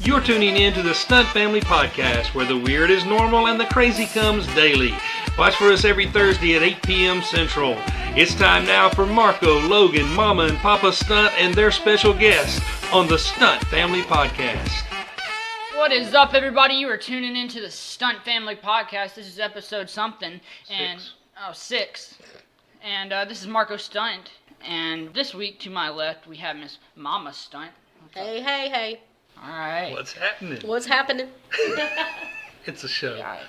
You're tuning in to the Stunt Family podcast, where the weird is normal and the crazy comes daily. Watch for us every Thursday at 8 p.m. Central. It's time now for Marko, Logan, Mama and Papa Stunt and their special guest on the Stunt Family podcast. What is up, everybody? You are tuning into the Stunt Family podcast. This is episode something. Six. And this is Marko Stunt. And this week, to my left, we have Miss Mama Stunt. Hey. All right. What's happening? What's happening? It's a show. Yeah,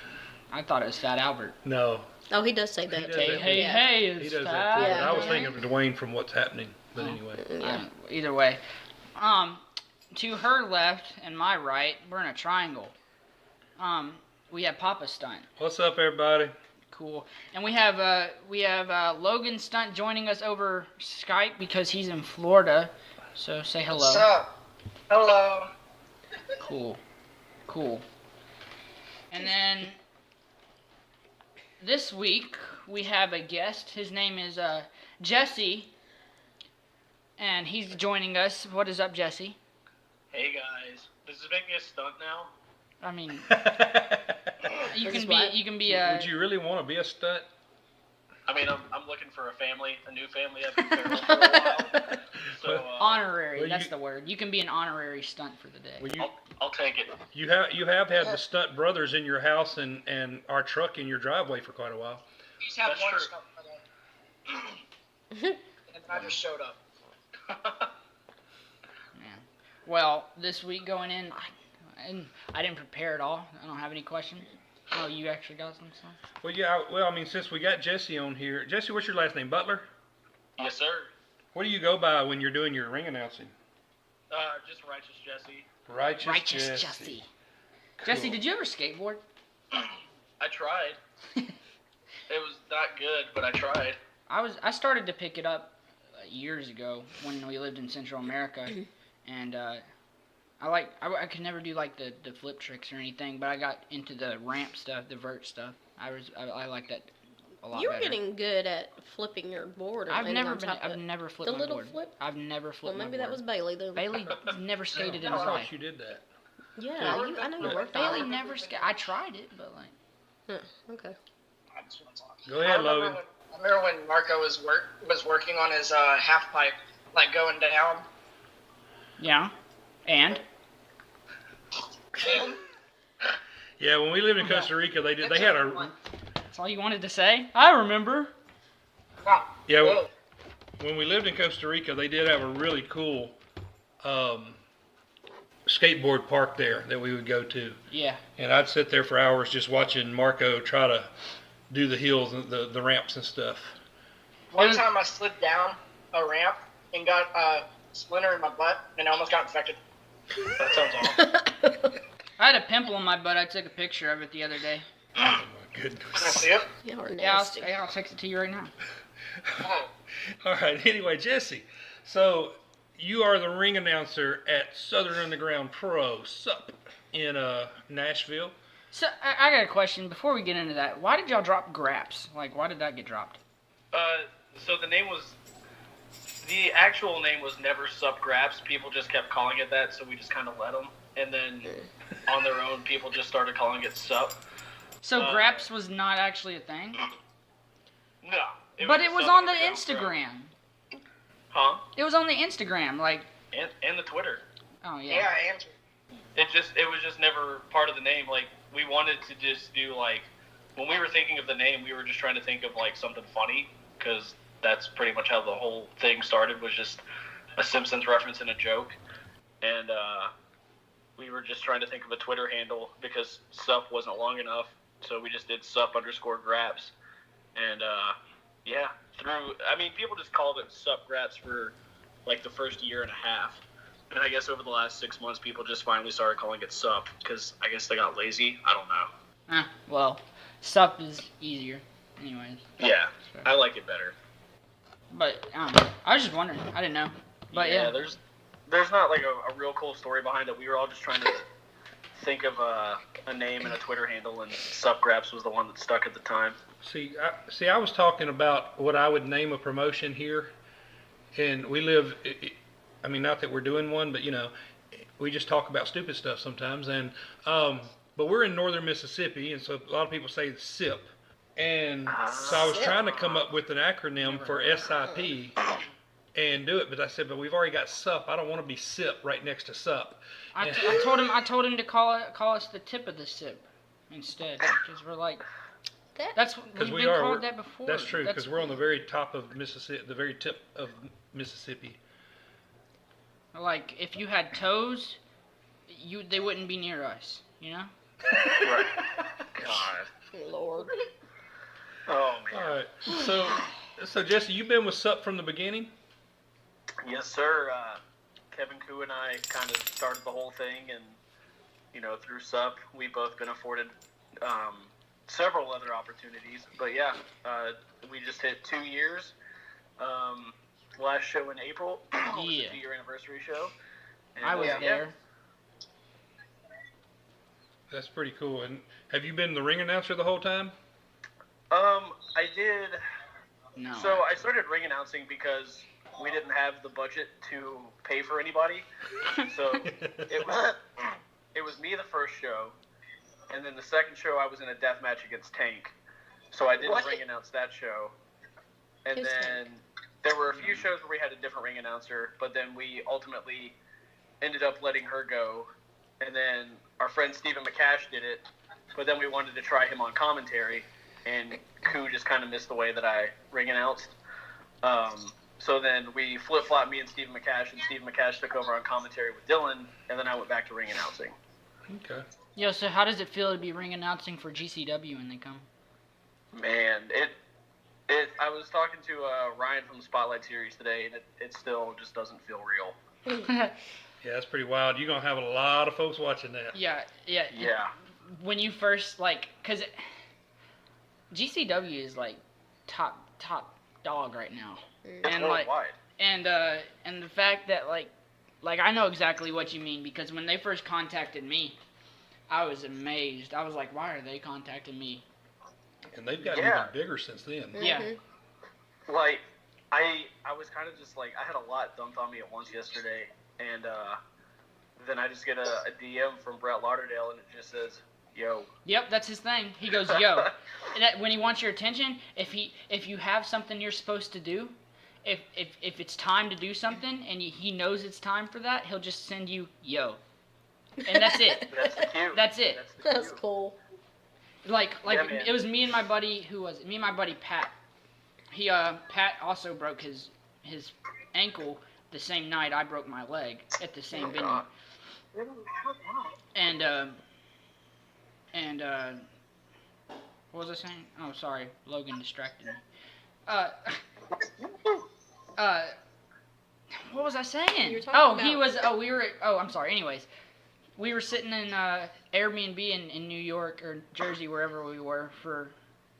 I thought it was Fat Albert. No. Oh, he does say that. Hey, He it's does Fat. that too. Yeah. I was thinking of Dwayne from What's Happening. But anyway. Yeah. Either way. To her left and my right, we're in a triangle. We have Papa Stunt. What's up, everybody? Cool. And we have Logan Stunt joining us over Skype because he's in Florida. So say hello. What's up? Hello. Cool. And then this week we have a guest. His name is Jesse, and he's joining us. What is up, Jesse? Hey guys. Does this make me a stunt now? I mean, you This is can be. what? You can be. Would you really want to be a stunt? I mean, I'm looking for a new family. I've been feral for a while. So honorary. well, That's the word. You can be an honorary stunt for the day. Well, I'll take it. you have had the Stunt brothers in your house and our truck in your driveway for quite a while. You just have That's one true. stunt brother. And I just showed up. Man. Well, this week going in, I didn't prepare at all. I don't have any questions. Oh, you actually got some stuff? Well, yeah. Well, I mean, since we got Jesse on here, Jesse, what's your last name? Butler? Yes, sir. What do you go by when you're doing your ring announcing? Just Righteous Jesse. Righteous Jesse. Cool. Jesse, did you ever skateboard? I tried. It was not good, but I tried. I started to pick it up years ago when we lived in Central America, and I could never do like the flip tricks or anything, but I got into the ramp stuff, the vert stuff. I like that a lot. You're better. getting good at flipping your board. I've never flipped the my little board. flip? I've never flipped Well, maybe my that board. was Bailey then. Bailey never skated in I his thought life. you did that. Yeah, I know you worked Bailey on it. never skated. I tried it, but like. Huh, okay. I just want to talk. Go ahead, Logan. I remember when Marko was working on his half pipe, like going down. Yeah. And. Yeah, when we lived in Costa Rica, they had a That's all you wanted to say? I remember. yeah. When we lived in Costa Rica, they did have a really cool skateboard park there that we would go to. Yeah. And I'd sit there for hours just watching Marko try to do the hills and the ramps and stuff. One time I slid down a ramp and got a splinter in my butt and I almost got infected. That sounds awful. I had a pimple on my butt. I took a picture of it the other day. Oh my Can I goodness. see it? Y'all are Yeah, nasty. I'll text it to you right now. Oh. All right. Anyway, Jesse. So you are the ring announcer at Southern Underground Pro Sup in Nashville. So I got a question before we get into that. Why did y'all drop Graps? Like, why did that get dropped? So the actual name was never Sup Graps. People just kept calling it that, so we just kind of let them. And then on their own, people just started calling it Sup. So Graps was not actually a thing? No. But it was Sup on the Underground Instagram. Pro. Huh? It was on the Instagram, like. And the Twitter. Oh yeah. Yeah, I answered. It was just never part of the name. Like, we wanted to just do, like, when we were thinking of the name, we were just trying to think of, like, something funny, because that's pretty much how the whole thing started, was just a Simpsons reference and a joke. And we were just trying to think of a Twitter handle, because Sup wasn't long enough, so we just did Sup_Graps. And, yeah, people just called it Sup Graps for, like, the first year and a half. And I guess over the last 6 months, people just finally started calling it Sup, because I guess they got lazy. I don't know. Well, Sup is easier. Anyways. Yeah, I like it better. But, I was just wondering. I didn't know. But yeah. There's not, like, a real cool story behind it. We were all just trying to think of a name and a Twitter handle, and Sup Graps was the one that stuck at the time. See, I was talking about what I would name a promotion here, and we live I mean, not that we're doing one, but we just talk about stupid stuff sometimes. And but we're in northern Mississippi, and so a lot of people say SIP. And so I was trying to come up with an acronym for SIP and do it, but I said, but we've already got SUP. I don't want to be SIP right next to SUP. I told him to call us the tip of the SIP instead, because we're like. That's because we've been called that before. That's true, because we're on the very top of Mississippi, the very tip of Mississippi. Like, if you had toes, they wouldn't be near us, Right. God. Lord. Oh man. All right. So Jesse, you've been with SUP from the beginning? Yes, sir. Kevin Koo and I kind of started the whole thing, and through SUP, we've both been afforded several other opportunities. But yeah, we just hit 2 years. Last show in April was the 2-year anniversary show. And, I was there. That's pretty cool. And have you been the ring announcer the whole time? I did. No. So I started ring announcing because we didn't have the budget to pay for anybody. So it was me the first show, and then the second show I was in a death match against Tank. So I didn't ring announce that show. And Who's then there were a few shows where we had a different ring announcer, but then we ultimately ended up letting her go. And then our friend Stephen McCash did it, but then we wanted to try him on commentary, and Koo just kind of missed the way that I ring announced. So then we flip-flopped, me and Stephen McCash, and Stephen McCash took over on commentary with Dylan, and then I went back to ring announcing. Okay. Yo, so how does it feel to be ring announcing for GCW when they come? Man, I was talking to Ryan from the Spotlight series today, and it still just doesn't feel real. Yeah, that's pretty wild. You're going to have a lot of folks watching that. Yeah. When you first, because GCW is, top dog right now. It's And, worldwide. And the fact that, I know exactly what you mean, because when they first contacted me, I was amazed. I was like, why are they contacting me? And they've gotten even bigger since then. Yeah. I was kind of just I had a lot dumped on me at once yesterday, and then I just get a DM from Brett Lauderdale, and it just says, yo. Yep, that's his thing. He goes, yo. And when he wants your attention, if you have something you're supposed to do, if it's time to do something, and he knows it's time for that, he'll just send you, yo. And that's it. That's the cue. That's it. That's cool. It was me and my buddy, me and my buddy Pat. Pat also broke his ankle the same night I broke my leg at the same venue. God. And what was I saying? Oh, sorry, Logan distracted me. What was I saying? You were talking I'm sorry. Anyways, we were sitting in Airbnb in New York or Jersey, wherever we were, for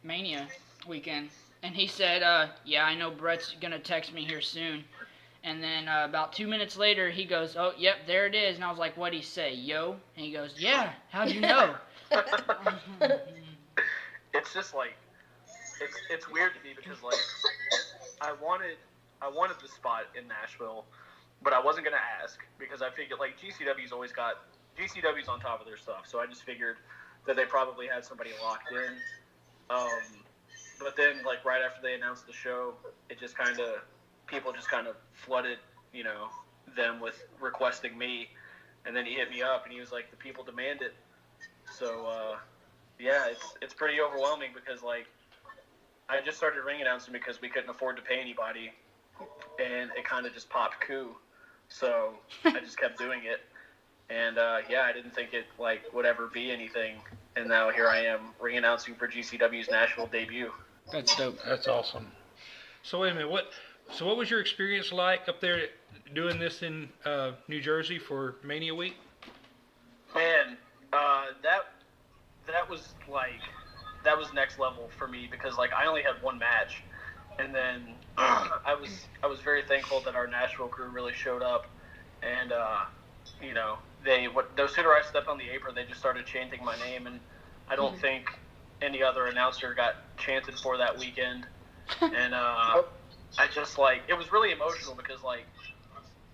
Mania weekend. And he said, yeah, I know Brett's going to text me here soon. And then about 2 minutes later, he goes, oh, yep, there it is. And I was like, what'd he say, yo? And he goes, yeah, how'd you know? It's just it's weird to me because I wanted the spot in Nashville, but I wasn't gonna ask because I figured GCW's on top of their stuff, so I just figured that they probably had somebody locked in. But then right after they announced the show, it just people just kind of flooded them with requesting me, and then he hit me up and he was like, the people demand it. So yeah, it's pretty overwhelming because I just started ring announcing because we couldn't afford to pay anybody, and it kind of just popped Koo, so I just kept doing it, and I didn't think it would ever be anything, and now here I am ring announcing for GCW's Nashville debut. That's dope. That's awesome. So wait a minute, what was your experience like up there doing this in New Jersey for Mania Week? Man, that was next level for me because I only had one match, and then I was very thankful that our Nashville crew really showed up, and no sooner I stepped on the apron, they just started chanting my name, and I don't think any other announcer got chanted for that weekend, and I just it was really emotional because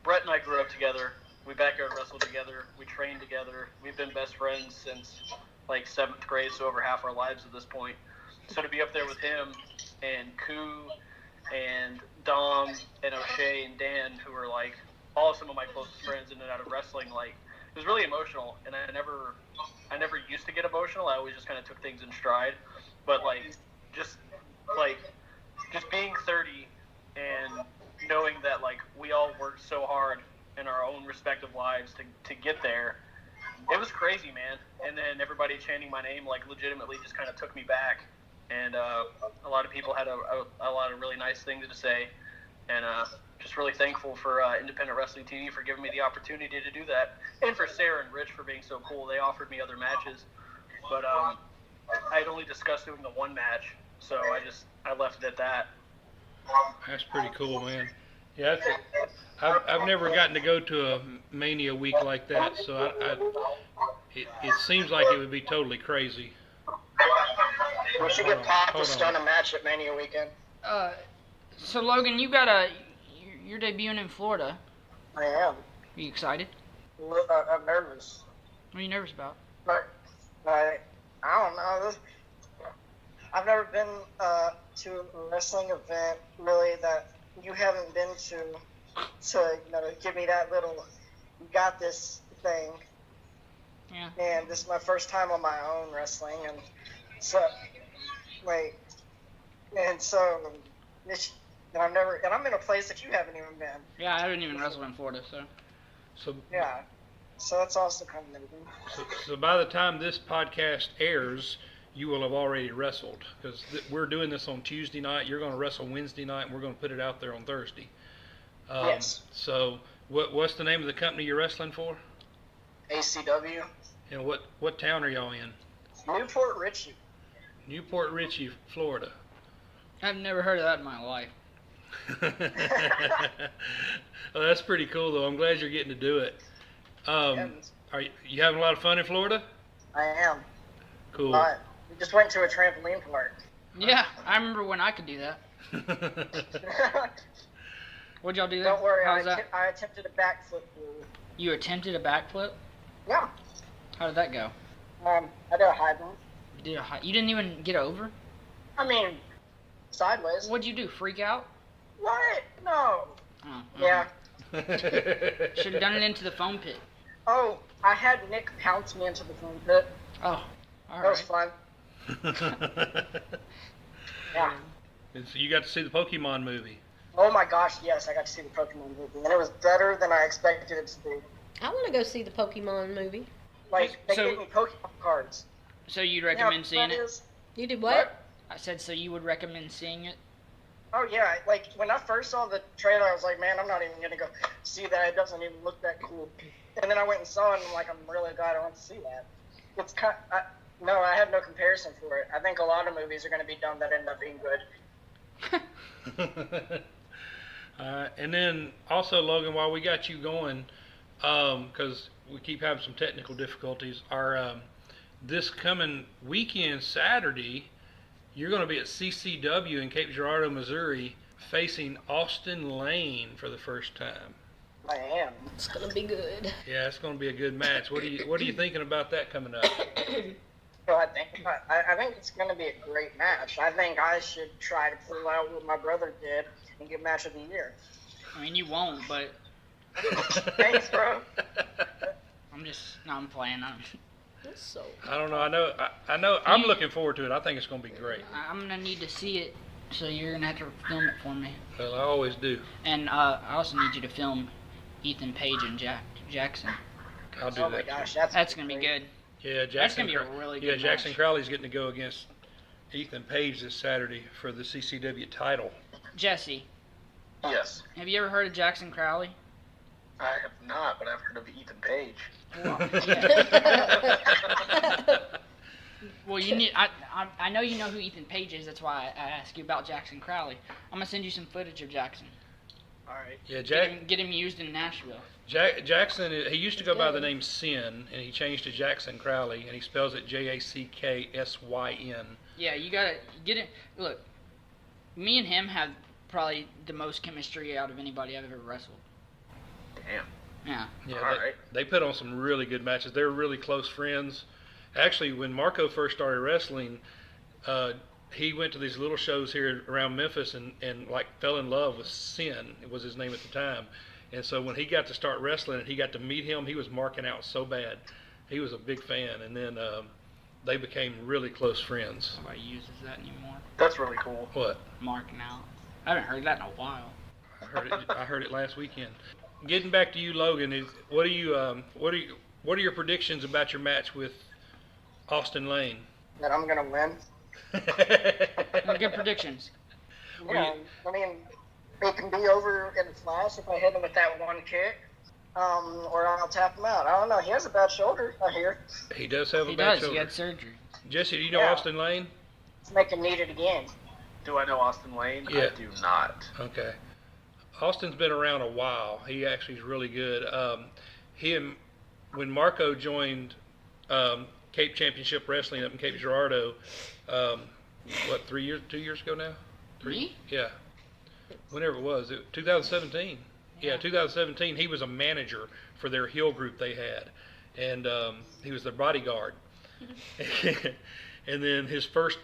Brett and I grew up together. We backyard wrestled together. We trained together. We've been best friends since like 7th grade, so over half our lives at this point. So to be up there with him and Koo and Dom and O'Shea and Dan, who are like all some of my closest friends in and out of wrestling, like it was really emotional. And I never used to get emotional. I always just kind of took things in stride. But just being 30 and knowing that like we all worked so hard in our own respective lives to get there, it was crazy, man. And then everybody chanting my name like legitimately just kind of took me back. And a lot of people had a lot of really nice things to say, and just really thankful for Independent Wrestling TV for giving me the opportunity to do that, and for Sarah and Rich for being so cool. They offered me other matches, but I had only discussed doing the one match, so I left it at that. That's pretty cool, man. Yeah, I've never gotten to go to a Mania week like that, so it seems like it would be totally crazy. We should get Pop to stun a match at Mania weekend. So Logan, you're debuting in Florida. I am. Are you excited? I'm nervous. What are you nervous about? But I don't know. I've never been to a wrestling event really that you haven't been to give me that little "you got this" thing. Yeah. And this is my first time on my own wrestling, and so I'm in a place that you haven't even been. Yeah, I haven't even wrestled in Florida, so. Yeah. So that's also kind of amazing. So by the time this podcast airs, you will have already wrestled, because we're doing this on Tuesday night. You're going to wrestle Wednesday night, and we're going to put it out there on Thursday. Yes. So what's the name of the company you're wrestling for? ACW. And what town are y'all in? Newport Richey. Newport Richey, Florida. I've never heard of that in my life. Well, that's pretty cool, though. I'm glad you're getting to do it. Are you having a lot of fun in Florida? I am. Cool. We just went to a trampoline park. Yeah, I remember when I could do that. What'd y'all do there? Don't worry, How's that? I attempted a backflip. You attempted a backflip? Yeah. How did that go? I did a high bump. You didn't even get over? I mean, sideways. What'd you do? Freak out? What? No. Oh, Yeah. Should have done it into the foam pit. Oh, I had Nick pounce me into the foam pit. Oh, all That was right. fun. Yeah. And so you got to see the Pokemon movie. Oh my gosh, yes, I got to see the Pokemon movie, and it was better than I expected it to be. I want to go see the Pokemon movie. Like, they So- gave me Pokemon cards. So you'd recommend seeing it? You did what? I said, so you would recommend seeing it? Oh yeah, like when I first saw the trailer, I was like, man, I'm not even gonna go see that. It doesn't even look that cool. And then I went and saw it, and I'm like, I'm really glad I went to see that. It's I have no comparison for it. I think a lot of movies are gonna be done that end up being good. And then also, Logan, while we got you going, because we keep having some technical difficulties, this coming weekend, Saturday, you're going to be at CCW in Cape Girardeau, Missouri, facing Austin Lane for the first time. I am. It's gonna be good. Yeah, it's going to be a good match. What are you thinking about that coming up? So I think it's gonna be a great match. I think I should try to pull out what my brother did and get match of the year. I mean, you won't, but Thanks, bro. I'm playing. That's so. I don't know. I know. I'm looking forward to it. I think it's going to be great. I'm going to need to see it, so you're going to have to film it for me. Well, I always do. And I also need you to film Ethan Page and Jackson. I'll do Oh that. my gosh, too. That's going to be good. Yeah, Jackson. That's going to be a really good Jackson match. Crowley's getting to go against Ethan Page this Saturday for the CCW title. Jesse, Yes. have you ever heard of Jackson Crowley? I have not, but I've heard of Ethan Page. Well, yeah. Well, you need. I know you know who Ethan Page is. That's why I asked you about Jackson Crowley. I'm gonna send you some footage of Jackson. All right. Yeah, Get him used in Nashville. Jackson, he used to go by the name Sin, and he changed to Jackson Crowley, and he spells it Jacksyn. Yeah, you gotta get it. Look, me and him have probably the most chemistry out of anybody I've ever wrestled. Damn. Yeah. Yeah, All right. they put on some really good matches. They were really close friends. Actually, when Marko first started wrestling, he went to these little shows here around Memphis and like fell in love with Sin. It was his name at the time. And so when he got to start wrestling and he got to meet him, he was marking out so bad. He was a big fan. And then they became really close friends. Nobody uses that anymore. That's really cool. What? Marking out. I haven't heard that in a while. I heard it last weekend. Getting back to you, Logan, what are your predictions about your match with Austin Lane? That I'm gonna win. Good predictions. Yeah, I mean, it can be over in a flash if I hit him with that one kick, or I'll tap him out. I don't know. He has a bad shoulder, I hear. He does have a He bad does. shoulder. He had surgery. Jesse, do you know Yeah. Austin Lane? Let's make him need it again. Do I know Austin Lane? Yeah. I do not. Okay. Austin's been around a while. He actually is really good. When Marko joined Cape Championship Wrestling up in Cape Girardeau, 2 years ago now? Me? Yeah. Whenever it was, 2017. Yeah, 2017. He was a manager for their heel group they had, and he was their bodyguard. And then his first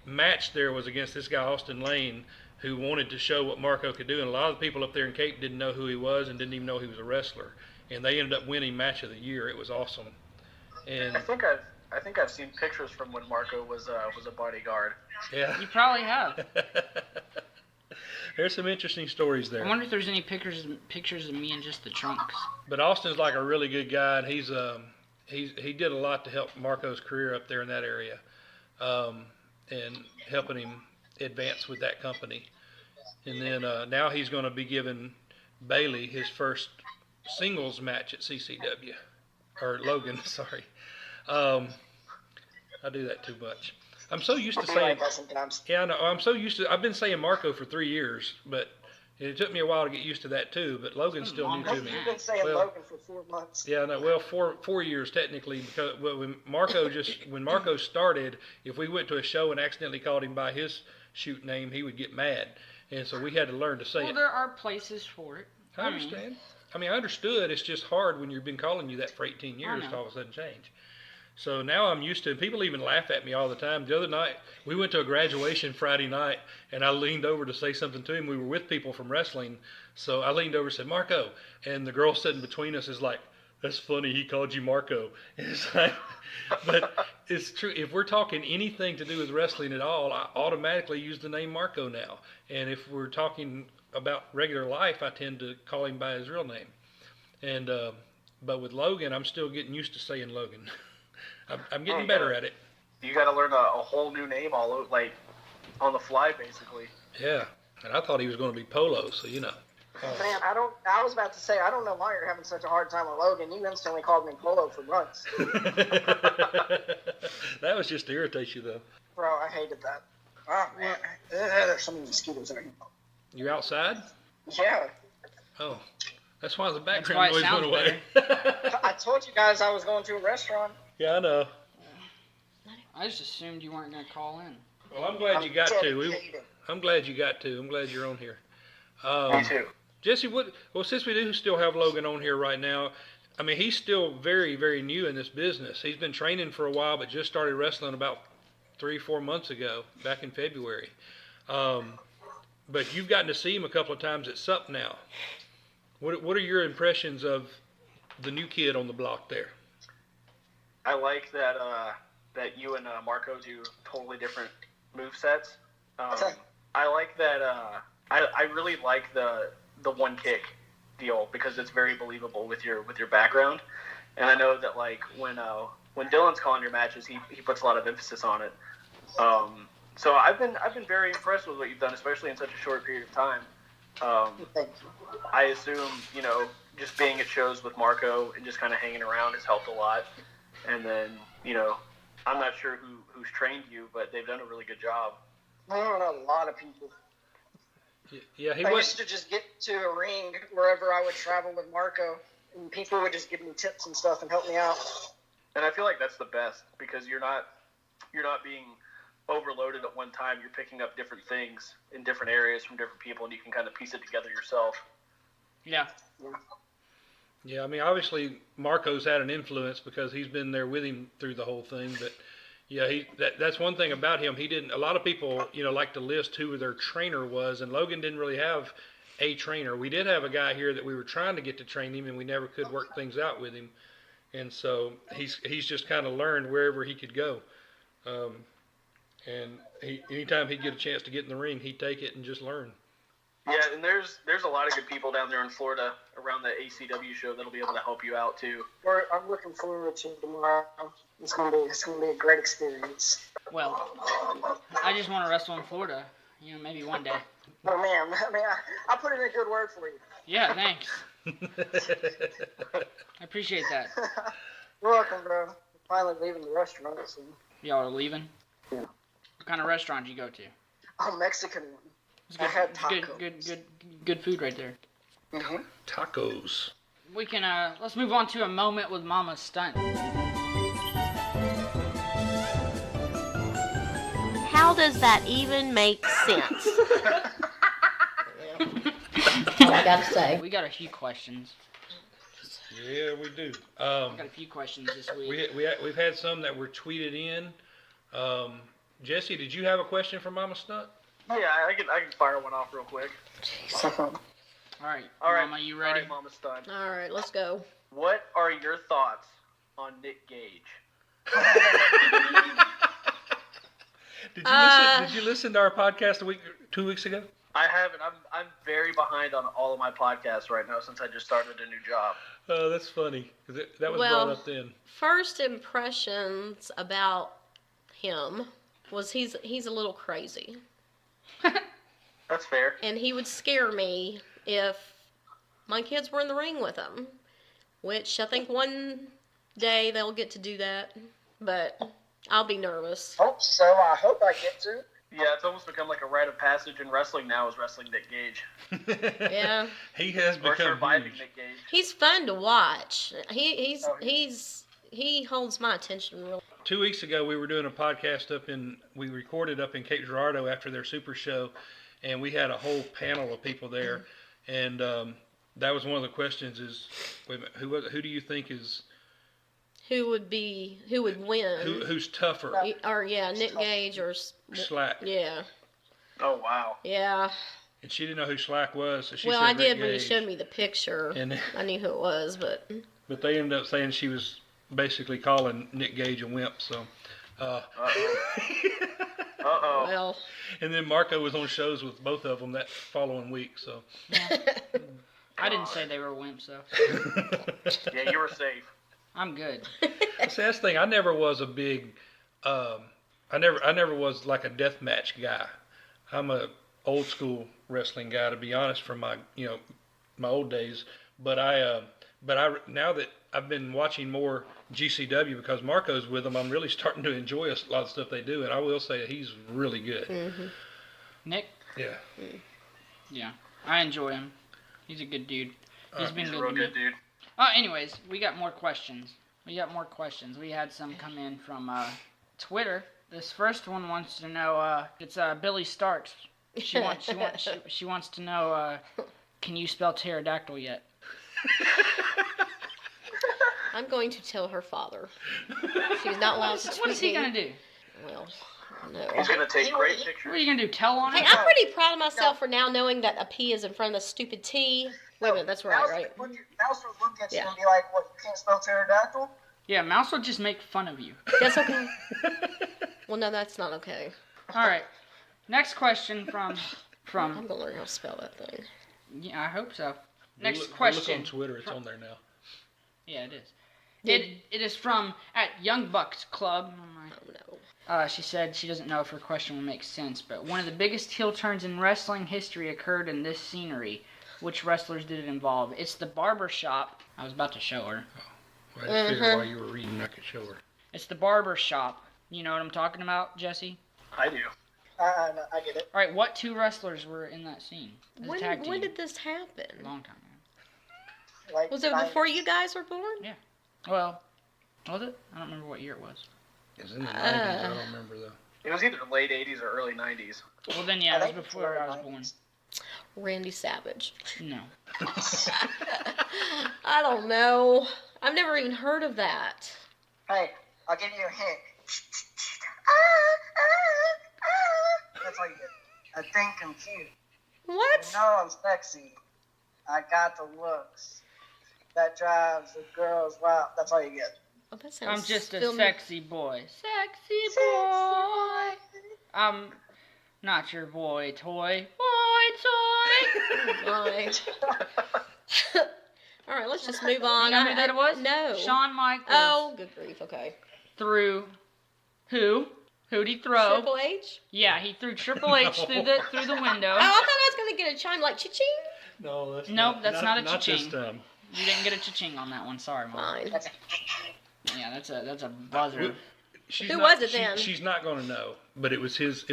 match there was against this guy Austin Lane, who wanted to show what Marko could do, and a lot of the people up there in Cape didn't know who he was and didn't even know he was a wrestler, and they ended up winning match of the year. It was awesome. And I think I've seen pictures from when Marko was a bodyguard. yeah, You probably have. there's some interesting stories there. I wonder if there's any pictures of me in just the trunks. But Austin's like a really good guy, and he did a lot to help Marko's career up there in that area, and helping him advance with that company. And then now he's going to be giving Bailey his first singles match at CCW, or Logan, sorry. I do that too much. I'm so used to I do saying, like that sometimes. yeah, I know. I'm so used to. I've been saying Marko for 3 years, but it took me a while to get used to that too. But Logan's still new to me. You've been saying Well, Logan for 4 months. Yeah, no, well, four years technically, because when Marko started, if we went to a show and accidentally called him by his shoot name, he would get mad, and so we had to learn to say Well, it. there are places for it. I understand. I mean, I understood. It's just hard when you've been calling you that for 18 years know. to all of a sudden change. So now I'm used to it. People even laugh at me all the time. The other night, we went to a graduation Friday night, and I leaned over to say something to him. We were with people from wrestling, so I leaned over and said, Marko. And the girl sitting between us is like, that's funny, he called you Marko. And it's like, but it's true. If we're talking anything to do with wrestling at all, I automatically use the name Marko now. And if we're talking about regular life, I tend to call him by his real name. And but with Logan, I'm still getting used to saying Logan. I'm getting better at it. You got to learn a whole new name like on the fly, basically. Yeah, and I thought he was going to be Polo, so you know. Man, I was about to say, I don't know why you're having such a hard time with Logan. You instantly called me Polo for months. That was just to irritate you, though. Bro, I hated that. Oh, man. There's so many mosquitoes out here. You outside? Yeah. Oh, that's why the That's background why it noise sounds went away. I told you guys I was going to a restaurant. Yeah, I know. I just assumed you weren't going to call in. Well, I'm glad you got to. dedicated. I'm glad you got to. I'm glad you're on here. Me too. Jesse, since we do still have Logan on here right now, I mean, he's still very, very new in this business. He's been training for a while, but just started wrestling about 3-4 months ago, back in February. But you've gotten to see him a couple of times at SUP now. What are your impressions of the new kid on the block there? I like that you and Marko do totally different move sets. I like that. I really like the one kick deal because it's very believable with your background, and I know that like when Dylan's calling your matches, he puts a lot of emphasis on it. So I've been very impressed with what you've done, especially in such a short period of time. I assume just being at shows with Marko and just kind of hanging around has helped a lot, and then I'm not sure who's trained you, but they've done a really good job. I don't know, a lot of people. Yeah, I used to just get to a ring wherever I would travel with Marko, and people would just give me tips and stuff and help me out. And I feel like that's the best because you're not being overloaded at one time. You're picking up different things in different areas from different people, and you can kind of piece it together yourself. Yeah. Yeah, I mean, obviously Marko's had an influence because he's been there with him through the whole thing. But yeah, that's one thing about him. He didn't. A lot of people, like to list who their trainer was, and Logan didn't really have a trainer. We did have a guy here that we were trying to get to train him, and we never could work things out with him. And so he's just kind of learned wherever he could go. And anytime he'd get a chance to get in the ring, he'd take it and just learn. Yeah, and there's a lot of good people down there in Florida around the ACW show that'll be able to help you out too. I'm looking forward to tomorrow. It's gonna be a great experience. Well, I just want to wrestle in Florida. Maybe one day. Oh man, I put in a good word for you. Yeah, thanks. I appreciate that. You're welcome, bro. I'm finally leaving the restaurant soon. Y'all are leaving? Yeah. What kind of restaurant did you go to? Oh, Mexican one. It's I had tacos. Good food right there. Mm-hmm. Tacos. We can let's move on to a moment with Mama Stunt. How does that even make sense? All I gotta say. We got a few questions. Yeah, we do. We got a few questions this week. We've had some that were tweeted in. Jesse, did you have a question for Mama Stunt? Yeah, I can fire one off real quick. All right, Mama, you ready? All right, Mama Stunt. All right, let's go. What are your thoughts on Nick Gage? Did you listen to our podcast 2 weeks ago? I haven't. I'm very behind on all of my podcasts right now since I just started a new job. Oh, that's funny. That was brought up then. First impressions about him was he's a little crazy. That's fair. And he would scare me if my kids were in the ring with him, which I think one day they'll get to do that, but I'll be nervous. Hope so. I hope I get to. Yeah, it's almost become like a rite of passage in wrestling now is wrestling Nick Gage. Yeah. He has Or become surviving huge. Nick Gage. He's fun to watch. He holds my attention really. 2 weeks ago, we were doing a podcast we recorded up in Cape Girardeau after their super show, and we had a whole panel of people there, and that was one of the questions is, wait a minute, who do you think is... Who would win? Who's tougher? Nick Gage or Slack. Yeah. Oh, wow. Yeah. And she didn't know who Slack was, so she Well, said I Rick did when you Gage. showed me the picture. And I knew who it was, but they ended up saying she was basically calling Nick Gage a wimp. So. Uh-oh. Uh-oh. well, And then Marko was on shows with both of them that following week. So. I didn't say they were wimps, though. Yeah, you were safe. I'm good. See, that's the thing. I never was a big. I never was like a death match guy. I'm a old school wrestling guy, to be honest, from my my old days. But I now that I've been watching more GCW because Marko's with them, I'm really starting to enjoy a lot of stuff they do, and I will say that he's really good. mm-hmm. Nick? Yeah. Yeah. I enjoy him. He's a good dude. He's been He's a good real to me. good dude. Anyways, we got more questions. We had some come in from Twitter. This first one wants to know, it's Billy Starks. She wants to know, can you spell pterodactyl yet? I'm going to tell her father. She's not allowed to tweet What is he me. going to do? Well, no. He's going to take great What pictures. are you going to do, tell on Hey, it? I'm pretty proud of myself for now knowing that a P is in front of the stupid T. Wait a minute, that's right, right? Mouse would look at you Yeah. and be like, "What? You can't spell pterodactyl?" Yeah, Mouse will just make fun of you. That's okay. Well, no, that's not okay. All right. Next question from. I'm gonna learn how to spell that thing. Yeah, I hope so. Go Next look question. on Twitter. It's on there now. Yeah, it is. It is from at Young Bucks Club. Oh no. She said she doesn't know if her question will make sense, but one of the biggest heel turns in wrestling history occurred in this scenery. Which wrestlers did it involve? It's the barber shop. I was about to show her. Well, I figured while you were reading, I could show her. It's the barber shop. You know what I'm talking about, Jesse? I do. I get it. All right, what two wrestlers were in that scene? As a tag team? When did this happen? A long time ago. Like, Was it before you guys were born? Yeah. Well, was it? I don't remember what year it was. It was in the 90s. I don't remember though. It was either late 80s or early 90s. Well, then, yeah, it was before I was born. Randy Savage. No. I don't know. I've never even heard of that. Hey, I'll give you a hint. That's all you get. I think I'm cute. What? You know I'm sexy. I got the looks. That drives the girls wild. That's all you get. Oh, that sounds I'm just a filmy. sexy boy. Sexy boy. I'm not your boy toy. Boy toy. Right. All right, let's just move on. You know who that was? No. Shawn Michaels. Oh, good grief. Okay. Threw who? Who'd he throw? Triple H? Yeah, he threw Triple H through the window. Oh, I thought I was going to get a chime like cha-ching. No, that's Nope, that's not a not cha-ching. this time. You didn't get a cha-ching on that one. Sorry, Mom. Fine. Yeah, that's a buzzer. She's Who not- was it then? She's not going to know, but it was his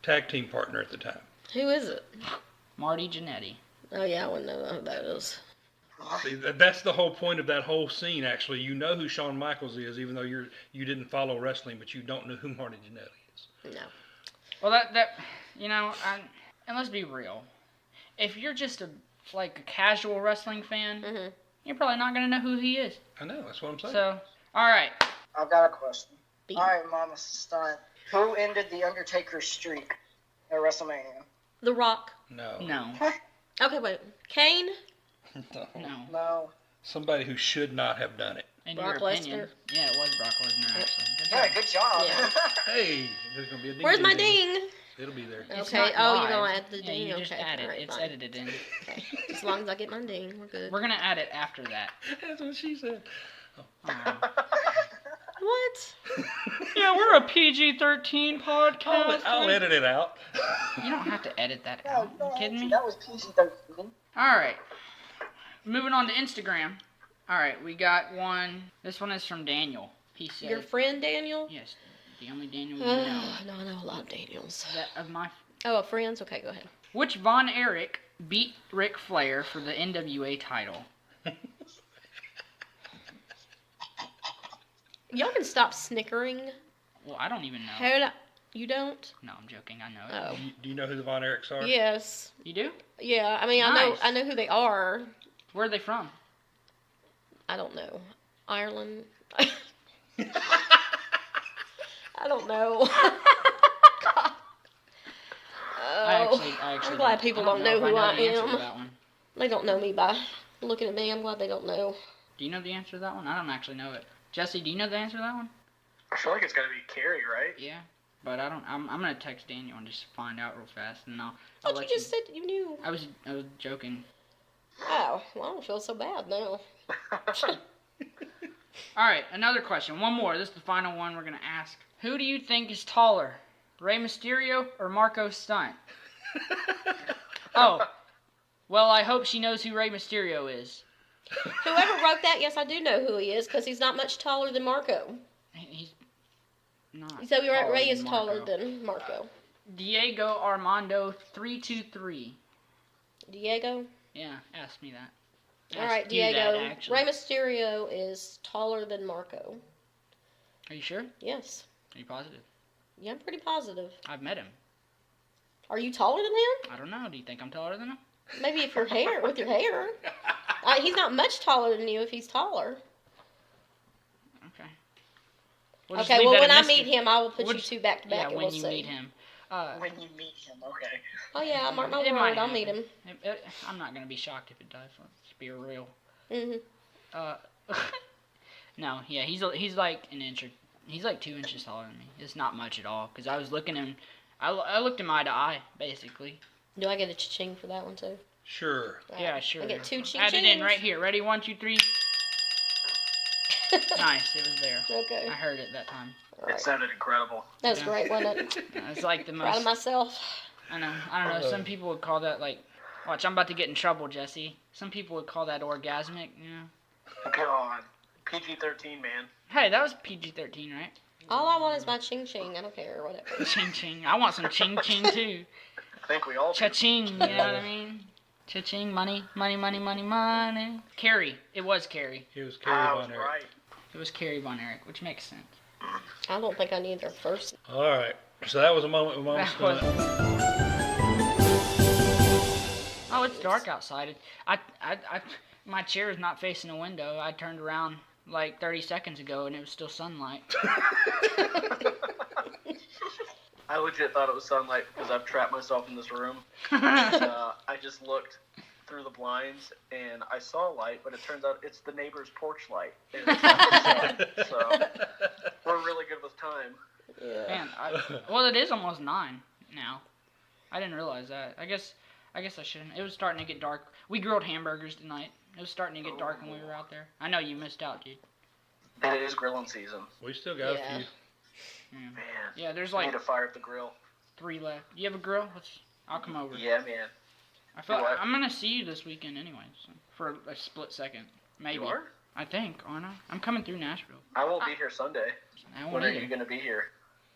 tag team partner at the time. Who is it? Marty Jannetty. Oh, yeah, I wouldn't know who that is. See, that's the whole point of that whole scene. Actually, you know who Shawn Michaels is, even though you didn't follow wrestling, but you don't know who Marty Jannetty is. No. Well, that you know, and let's be real. If you're just a casual wrestling fan, Mm-hmm. you're probably not gonna know who he is. I know. That's what I'm saying. So, all right. I've got a question. Beat. All right, Mama Stunt. Who ended the Undertaker's streak at WrestleMania? The Rock. No. No. Okay, wait. Kane? No. No. Somebody who should not have done it. In Brock your opinion. Lesnar. Yeah, it was Brock Lesnar, actually. Yeah, good job. Yeah. Hey, there's gonna be a ding. Where's my ding. ding? It'll be there. It's Okay. not Oh, live. you're going to add the Yeah, ding? you Okay. just add it. All right, It's fine. edited in. Okay. As long as I get my ding, we're good. We're gonna add it after that. That's what she said. What? Yeah, we're a PG-13 podcast. I'll edit it out. You don't have to edit that No, out. You kidding me? That was PG-13. All right. Moving on to Instagram. All right, we got one. This one is from Daniel. He said, Your friend Daniel? yes, the only Daniel we know. No, I know a lot of Daniels. That of my. Oh, friends? Okay, go ahead. Which Von Erich beat Ric Flair for the NWA title? Y'all can stop snickering. Well, I don't even know. How you don't? No, I'm joking. I know it. Oh. Do you know who the Von Erichs are? Yes. You do? Yeah, I mean, Nice. I know who they are. Where are they from? I don't know. Ireland. I don't know. I actually I'm glad people don't know if who I the answer to am. that one. They don't know me by looking at me. I'm glad they don't know. Do you know the answer to that one? I don't actually know it. Jesse, do you know the answer to that one? I feel like it's gotta be Carrie, right? Yeah, but I don't. I'm gonna text Daniel and just find out real fast, and I'll But let you just said you knew. I was joking. Oh, well, I don't feel so bad now. All right, another question. One more. This is the final one we're gonna ask. Who do you think is taller, Rey Mysterio or Marko Stunt? Oh, well, I hope she knows who Rey Mysterio is. Whoever wrote that, yes, I do know who he is because he's not much taller than Marco. He's not. So you're right, taller Ray than is Marko. taller than Marco. Diego Armando 323. Diego? Yeah, ask me that. All Ask right, you that, Diego. actually. Rey Mysterio is taller than Marco. Are you sure? Yes. Are you positive? Yeah, I'm pretty positive. I've met him. Are you taller than him? I don't know. Do you think I'm taller than him? Maybe if your hair, with your hair. He's not much taller than you if he's taller. Okay. We'll just Okay, leave well, that when in I this- meet him, I will put we'll you just- two back to back Yeah, and when we'll you see. meet him. When you meet him, okay. Oh, yeah, I mark my It might word. I'll meet happen. him. I'm not gonna be shocked if it does. Let's be real. hmm No, yeah, he's like an inch or he's like 2 inches taller than me. It's not much at all because I was looking him. I looked him eye to eye basically. Do I get a cha-ching for that one, too? Sure. Yeah, sure. I get two ching Add it in right here. Ready? 1, 2, 3. Nice. It was there. Okay. I heard it that time. All It right. sounded incredible. That was Yeah. great, wasn't it? It's like the Proud of most. myself. I know. I don't know. Some people would call that like. Watch, I'm about to get in trouble, Jesse. Some people would call that orgasmic. Yeah. God. PG-13, man. Hey, that was PG-13, right? All I want is my ching-ching. I don't care, whatever. Ching ching. I want some ching ching too. I think we all do. Cha-ching, you know what I mean? Cha-ching, money, money, money, money, money. Carrie. It was Carrie. It was Kerry I Von was Erich. right. It was Carrie Von Erich, which makes sense. I don't think I need their first. All right. So that was a moment with Mama That Stunt. Oh, it's dark outside. my chair is not facing a window. I turned around like 30 seconds ago and it was still sunlight. I legit thought it was sunlight because I've trapped myself in this room. And, I just looked through the blinds and I saw light, but it turns out it's the neighbor's porch light. And it's not the sun, so we're really good with time. Yeah. Man, well, it is almost 9 now. I didn't realize that. I guess I shouldn't. It was starting to get dark. We grilled hamburgers tonight. It was starting to get dark when we were out there. I know you missed out, dude. And it is grilling season. We still got a Yeah. few. Man. Yeah, there's I like need to fire up the grill. 3 left. You have a grill? I'll come over. Yeah, man. I feel What? I'm gonna see you this weekend anyway, so, for a split second, maybe. You are? I think, aren't I? I'm coming through Nashville. I won't be here Sunday. I won't When are either. you going to be here?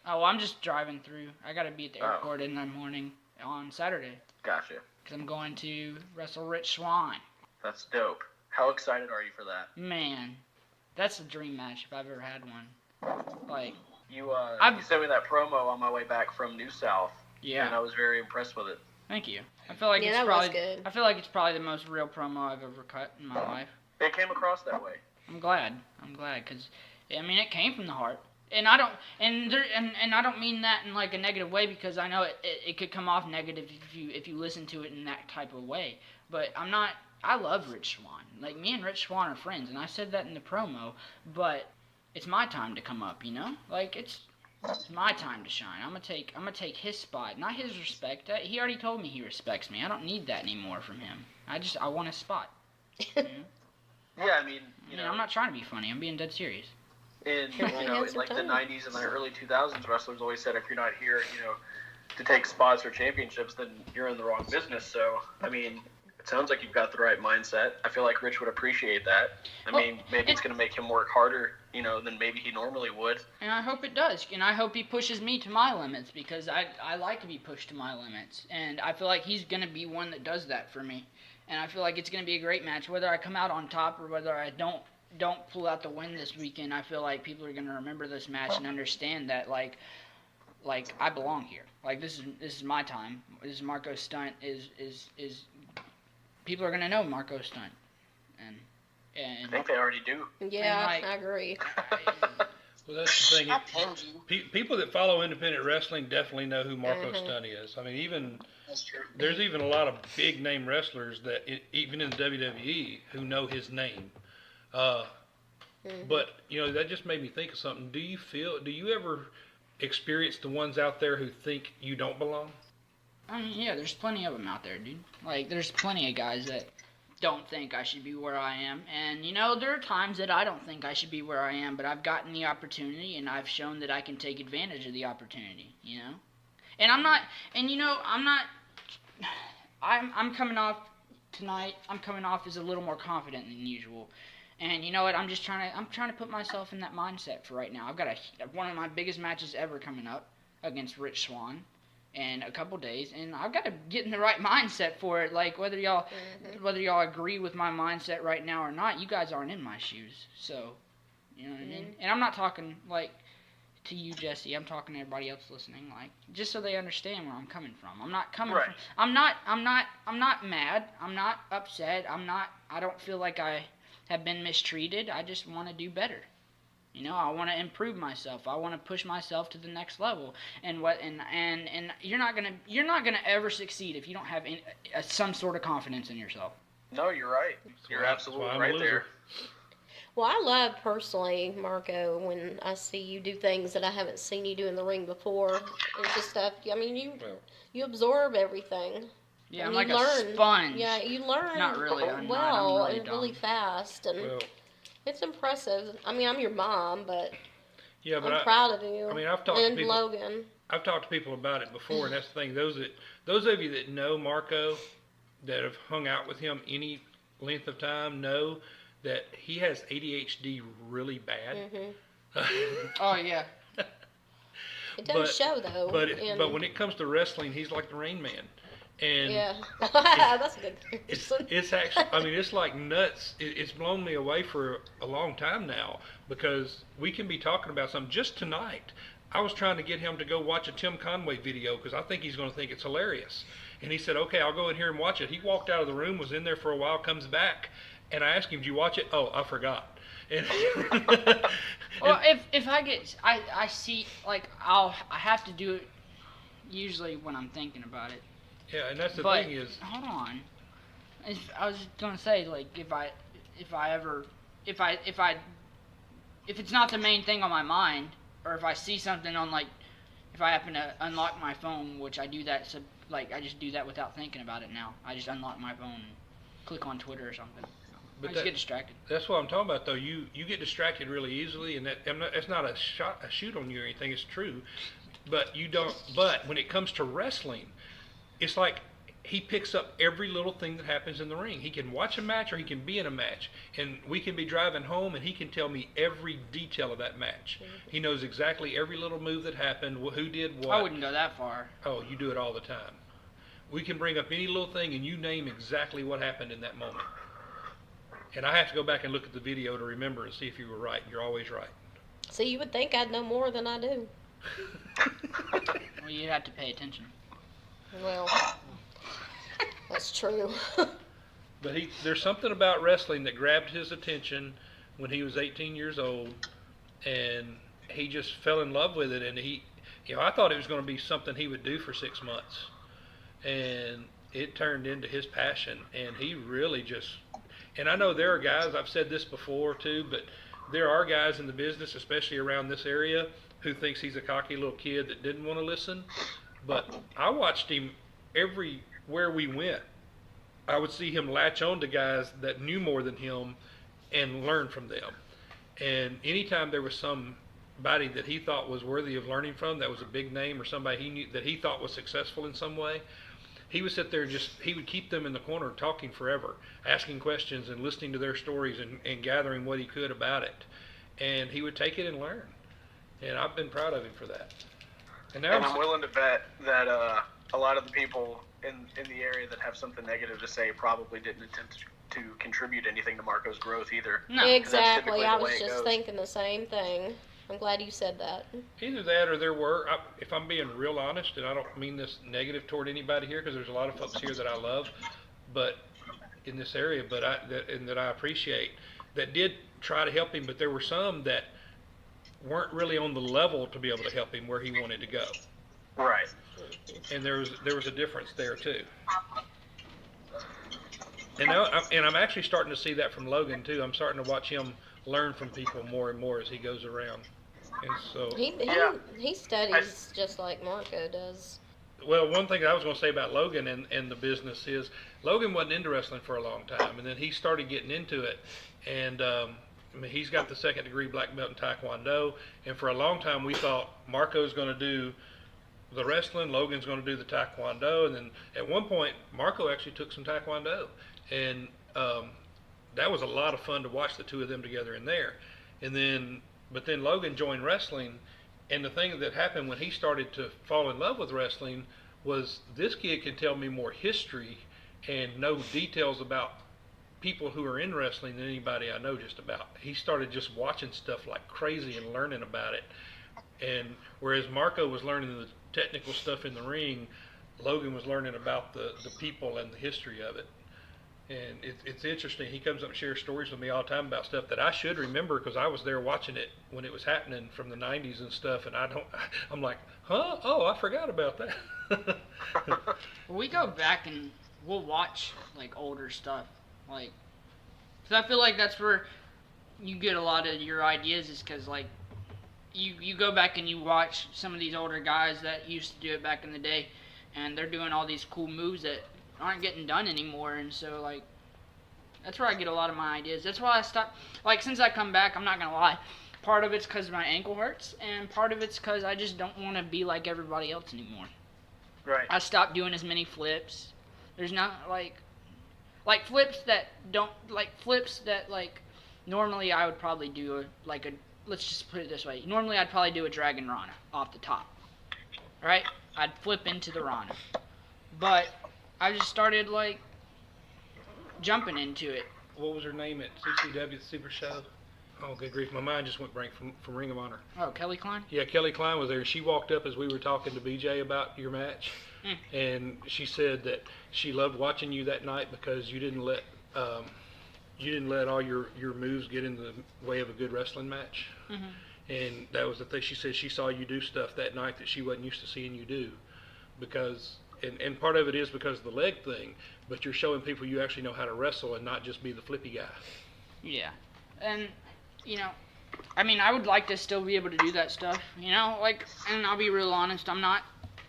Oh, well, I'm just driving through. I gotta be at the Oh. airport in the morning on Saturday, Gotcha. because I'm going to wrestle Rich Swann. That's dope. How excited are you for that? Man, that's a dream match if I've ever had one. Like, You I've- you sent me that promo on my way back from New South, and I yeah. was very impressed with it. Thank you. I feel like Yeah, it's that was probably. good. I feel like it's probably the most real promo I've ever cut in my life. It came across that way. I'm glad, because I mean it came from the heart, and I don't, and I don't mean that in like a negative way, because I know it could come off negative if you listen to it in that type of way. But I'm not. I love Rich Swann. Like, me and Rich Swann are friends, and I said that in the promo. But it's my time to come up, you know. Like, it's my time to shine. I'm gonna take his spot, not his respect. He already told me he respects me. I don't need that anymore from him. I want his spot. You know? Yeah, I mean, you know, I'm not trying to be funny. I'm being dead serious. in He has in like the some 90s and the early 2000s, wrestlers always said if you're not here, to take spots or championships, then you're in the wrong business. So, I mean, it sounds like you've got the right mindset. I feel like Rich would appreciate that. I Well, mean, maybe it's going to make him work harder, than maybe he normally would. And I hope it does. And I hope he pushes me to my limits, because I like to be pushed to my limits. And I feel like he's going to be one that does that for me. And I feel like it's going to be a great match. Whether I come out on top or whether I don't pull out the win this weekend, I feel like people are going to remember this match and understand that, like I belong here. Like, this is my time. This is Marko Stunt. Is people are going to know Marko Stunt. I And think they already do. Yeah, like- I agree. Well, that's the thing. I pinned you. People that follow independent wrestling definitely know who Marko Mhm. Stunt is. I mean, even That's true. there's even a lot of big name wrestlers that even in the WWE who know his name. Mhm. But that just made me think of something. Do you ever experience the ones out there who think you don't belong? I mean, yeah, there's plenty of them out there, dude. Like, there's plenty of guys that don't think I should be where I am. And, there are times that I don't think I should be where I am, but I've gotten the opportunity, and I've shown that I can take advantage of the opportunity, And I'm coming off tonight, I'm coming off as a little more confident than usual. And you know what, I'm trying to put myself in that mindset for right now. I've got one of my biggest matches ever coming up against Rich Swann in a couple days, and I've got to get in the right mindset for it. Like, whether y'all agree with my mindset right now or not, you guys aren't in my shoes. So, you know what I mean? And I'm not talking like to you, Jesse. I'm talking to everybody else listening, like, just so they understand where I'm coming from. I'm not coming Right. from I'm not mad. I'm not upset. I don't feel like I have been mistreated. I just want to do better. I want to improve myself. I want to push myself to the next level. And you're not gonna ever succeed if you don't have some sort of confidence in yourself. No, you're right. You're absolutely I'm a right loser. there. Well, I love personally, Marko, when I see you do things that I haven't seen you do in the ring before. It's just stuff. I mean, you absorb everything. Yeah, and I'm you like learn. a sponge. Yeah, you learn Not really, I'm well not. I'm really and really dumb. fast, and Well, it's impressive. I mean, I'm your mom, but yeah, but I'm proud of you. I mean, I've talked to and people. Logan. I've talked to people about it before, and that's the thing. Those of you that know Marko, that have hung out with him any length of time, know that he has ADHD really bad. Hmm Oh yeah. It does show though. But when it comes to wrestling, he's like the Rain Man, and yeah, that's a good comparison. it's actually, I mean, it's like nuts. It's blown me away for a long time now, because we can be talking about something. Just tonight, I was trying to get him to go watch a Tim Conway video, because I think he's going to think it's hilarious. And he said, okay, I'll go in here and watch it. He walked out of the room, was in there for a while, comes back, And I asked him, "Did you watch it?" "Oh, I forgot." And Well, if I see, like, I have to do it usually when I'm thinking about it. yeah, and that's the But thing is, hold on, I was gonna say, like, if it's not the main thing on my mind, or if I see something on, like, if I happen to unlock my phone, which I do that, so, like, I just do that without thinking about it now. I just unlock my phone and click on Twitter or something. I just get distracted. that's what I'm talking about, though. You get distracted really easily, and that's not a shoot on you or anything. It's true, but you don't. But when it comes to wrestling, it's like he picks up every little thing that happens in the ring. He can watch a match or he can be in a match, and we can be driving home and he can tell me every detail of that match. He knows exactly every little move that happened, who did what. I wouldn't go that far. Oh, you do it all the time. We can bring up any little thing and you name exactly what happened in that moment. And I have to go back and look at the video to remember and see if you were right. You're always right. So you would think I'd know more than I do. Well, you have to pay attention. Well, that's true. But there's something about wrestling that grabbed his attention when he was 18 years old, and he just fell in love with it. And I thought it was going to be something he would do for 6 months, and it turned into his passion. And he really just, and I know there are guys, I've said this before too, but there are guys in the business, especially around this area, who thinks he's a cocky little kid that didn't want to listen. But I watched him everywhere we went. I would see him latch on to guys that knew more than him and learn from them. And anytime there was somebody that he thought was worthy of learning from, that was a big name, or somebody he knew that he thought was successful in some way, he would sit there and he would keep them in the corner talking forever, asking questions and listening to their stories and gathering what he could about it. And he would take it and learn. And I've been proud of him for that. And I'm willing to bet that a lot of the people in the area that have something negative to say probably didn't attempt to contribute anything to Marko's growth either. No. Exactly. I was way it just goes. thinking the same thing. I'm glad you said that. Either that or there were, if I'm being real honest, and I don't mean this negative toward anybody here, because there's a lot of folks here that I love, but in this area, that I appreciate, that did try to help him, but there were some that weren't really on the level to be able to help him where he wanted to go. Right. And there was a difference there too. And now, I'm actually starting to see that from Logan too. I'm starting to watch him learn from people more and more as he goes around. And so He studies just like Marko does. well, one thing I was going to say about Logan and the business is Logan wasn't into wrestling for a long time, and then he started getting into it. And I mean, he's got the 2nd degree black belt in Taekwondo, and for a long time we thought Marko's going to do the wrestling, Logan's going to do the Taekwondo, and then at one point Marko actually took some Taekwondo, and that was a lot of fun to watch the two of them together in there. But then Logan joined wrestling, and the thing that happened when he started to fall in love with wrestling was this kid can tell me more history and know details about people who are in wrestling than anybody I know just about. He started just watching stuff like crazy and learning about it. And whereas Marko was learning the technical stuff in the ring, Logan was learning about the people and the history of it. And it's interesting. He comes up and shares stories with me all the time about stuff that I should remember because I was there watching it when it was happening from the 90s and stuff. And I'm like, huh? Oh, I forgot about that. We go back and we'll watch like older stuff, like, cause I feel like that's where you get a lot of your ideas is because like you go back and you watch some of these older guys that used to do it back in the day, and they're doing all these cool moves that aren't getting done anymore, and so like that's where I get a lot of my ideas. That's why I stopped. Like since I come back, I'm not gonna lie. Part of it's because my ankle hurts, and part of it's because I just don't want to be like everybody else anymore. Right. I stopped doing as many flips. There's not like flips that normally I would probably do let's just put it this way. Normally I'd probably do a Dragon Rana off the top. Right? I'd flip into the Rana. But I just started like jumping into it. What was her name at CCW, the Super Show? Oh, good grief. My mind just went blank from Ring of Honor. Oh, Kelly Klein? Yeah, Kelly Klein was there. She walked up as we were talking to BJ about your match, and she said that she loved watching you that night because you didn't let you didn't let all your moves get in the way of a good wrestling match. Mhm. And that was the thing. She said she saw you do stuff that night that she wasn't used to seeing you do, because and part of it is because of the leg thing, but you're showing people you actually know how to wrestle and not just be the flippy guy. Yeah, and you know, I mean, I would like to still be able to do that stuff. You know, like, and I'll be real honest, I'm not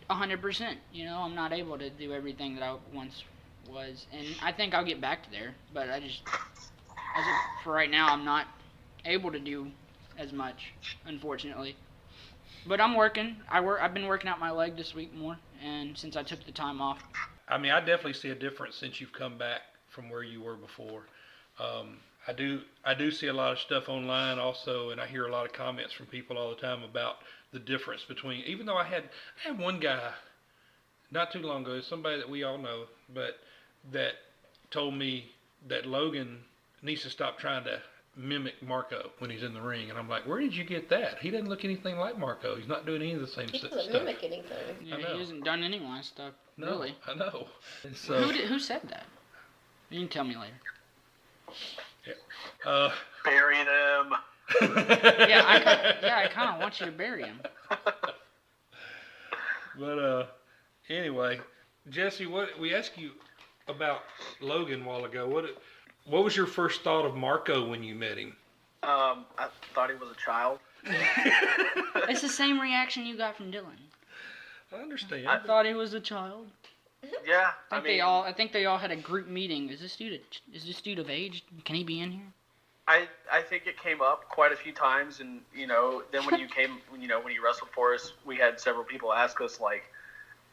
100%. You know, I'm not able to do everything that I once was, and I think I'll get back to there. But I just, for right now, I'm not able to do as much, unfortunately. But I'm working. I've been working out my leg this week more, and since I took the time off. I mean, I definitely see a difference since you've come back from where you were before. I do see a lot of stuff online also, and I hear a lot of comments from people all the time about the difference between. Even though I had one guy not too long ago, somebody that we all know, but that told me that Logan needs to stop trying to mimic Marko when he's in the ring, and I'm like, where did you get that? He doesn't look anything like Marko. He's not doing any of the same He stuff. doesn't mimic anything. Yeah, know. he hasn't done any of my stuff, No, really. I know. And so, Who said that? You can tell me later. Bury them. Yeah, I kind of want you to bury him. But anyway, Jesse, what we asked you about Logan a while ago. What was your first thought of Marko when you met him? I thought he was a child. It's the same reaction you got from Dylan. I understand. I thought he was a child. Yeah, I think they all had a group meeting. Is this dude of age? Can he be in here? I think it came up quite a few times, and then when you when you wrestled for us, we had several people ask us like,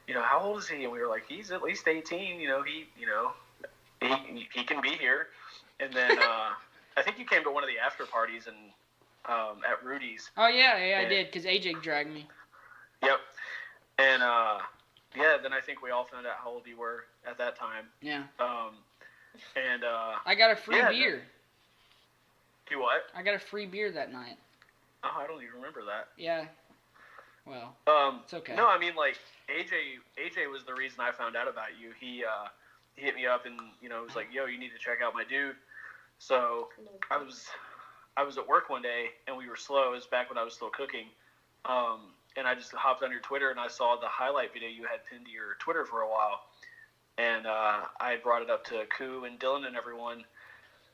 how old is he? And we were like, he's at least 18. He can be here. And then I think you came to one of the after parties and at Rudy's. Oh yeah, I did, because AJ dragged me. Yep. And then I think we all found out how old you were at that time. Yeah. I got a free beer. Do what? I got a free beer that night. Oh, I don't even remember that. Yeah. Well, it's okay. No, I mean, like, AJ was the reason I found out about you. He hit me up and, was like, yo, you need to check out my dude. So I was at work one day and we were slow. It was back when I was still cooking. And I just hopped on your Twitter and I saw the highlight video you had pinned to your Twitter for a while. And I brought it up to Koo and Dylan and everyone.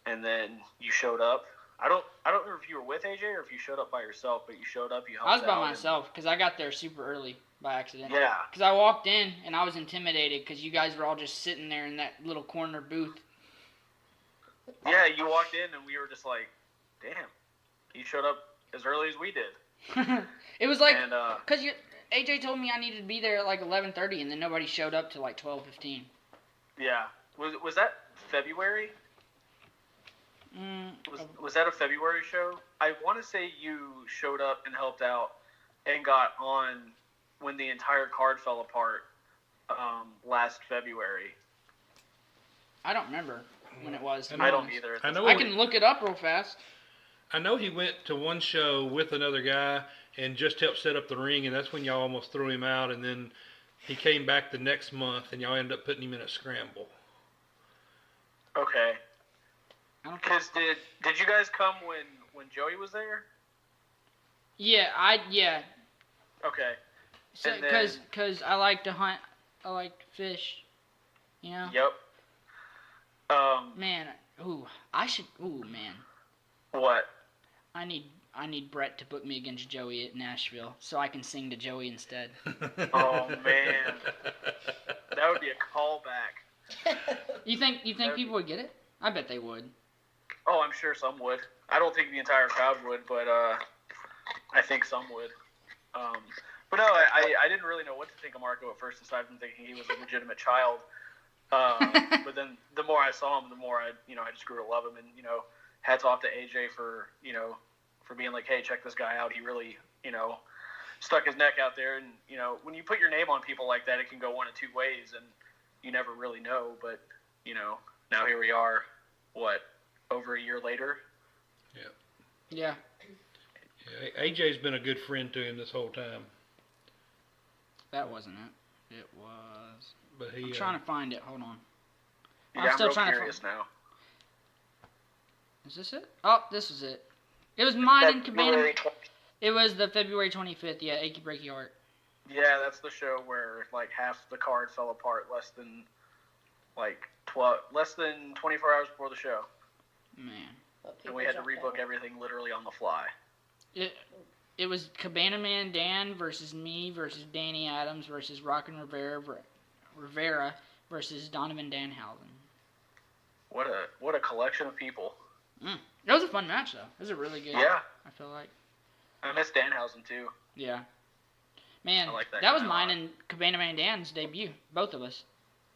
And then you showed up. I don't know if you were with AJ or if you showed up by yourself, but you showed up. I was by myself because I got there super early by accident. Yeah. Because I walked in and I was intimidated because you guys were all just sitting there in that little corner booth. Yeah, you walked in and we were just like, damn, you showed up as early as we did. It was like, because AJ told me I needed to be there at like 11:30 and then nobody showed up till like 12:15. Yeah. Was that February? Was that a February show? I want to say you showed up and helped out and got on when the entire card fell apart last February. I don't remember when it was. I don't either. I can look it up real fast. I know he went to one show with another guy and just helped set up the ring, and that's when y'all almost threw him out, and then he came back the next month, and y'all ended up putting him in a scramble. Okay. Because did you guys come when Joey was there? Yeah. Okay. So, because I like to hunt, I like to fish, Yep. Man, man. What? I need Brett to book me against Joey at Nashville so I can sing to Joey instead. Oh man, that would be a callback. You think people would get it? I bet they would. Oh, I'm sure some would. I don't think the entire crowd would, but I think some would. But no, I didn't really know what to think of Marko at first, aside from thinking he was a legitimate child. But then the more I saw him, the more I just grew to love him. And hats off to AJ for being like, hey, check this guy out. He really stuck his neck out there. And when you put your name on people like that, it can go one of two ways, and you never really know. But now here we are. What? Over a year later? Yeah. AJ's been a good friend to him this whole time. That wasn't it. It was. But I'm trying to find it. Hold on. Yeah, I'm still real curious now. Is this it? Oh, this was it. It was mine and Cabana. February 20th. It was the February 25th. Yeah, Achy Breaky Heart. Yeah, that's the show where like half the card fell apart less than 24 hours before the show, Man. and we had to rebook everything literally on the fly. It was Cabana Man Dan versus me versus Danny Adams versus Rockin' Rivera versus Donovan Danhausen. What a collection of people. It was a fun match though. It was a really good. Yeah. I feel like. I miss Danhausen too. Yeah. Man, I like that that was guy a mine lot. and Cabana Man Dan's debut. Both of us.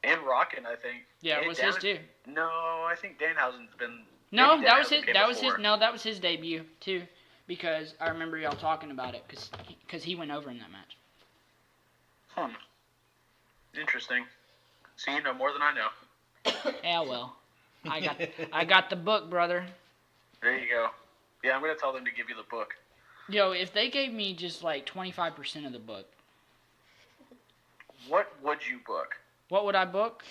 And Rockin', I think. Yeah, it And was his too. No, I think Danhausen's been. No, maybe that was Danhausen his. came That was his. before. No, that was his debut too, because I remember y'all talking about it, because he went over in that match. Interesting. So you know more than I know. Yeah, well, I got the book, brother. There you go. Yeah, I'm gonna tell them to give you the book. Yo, if they gave me just like 25% of the book, What would you book? what would I book?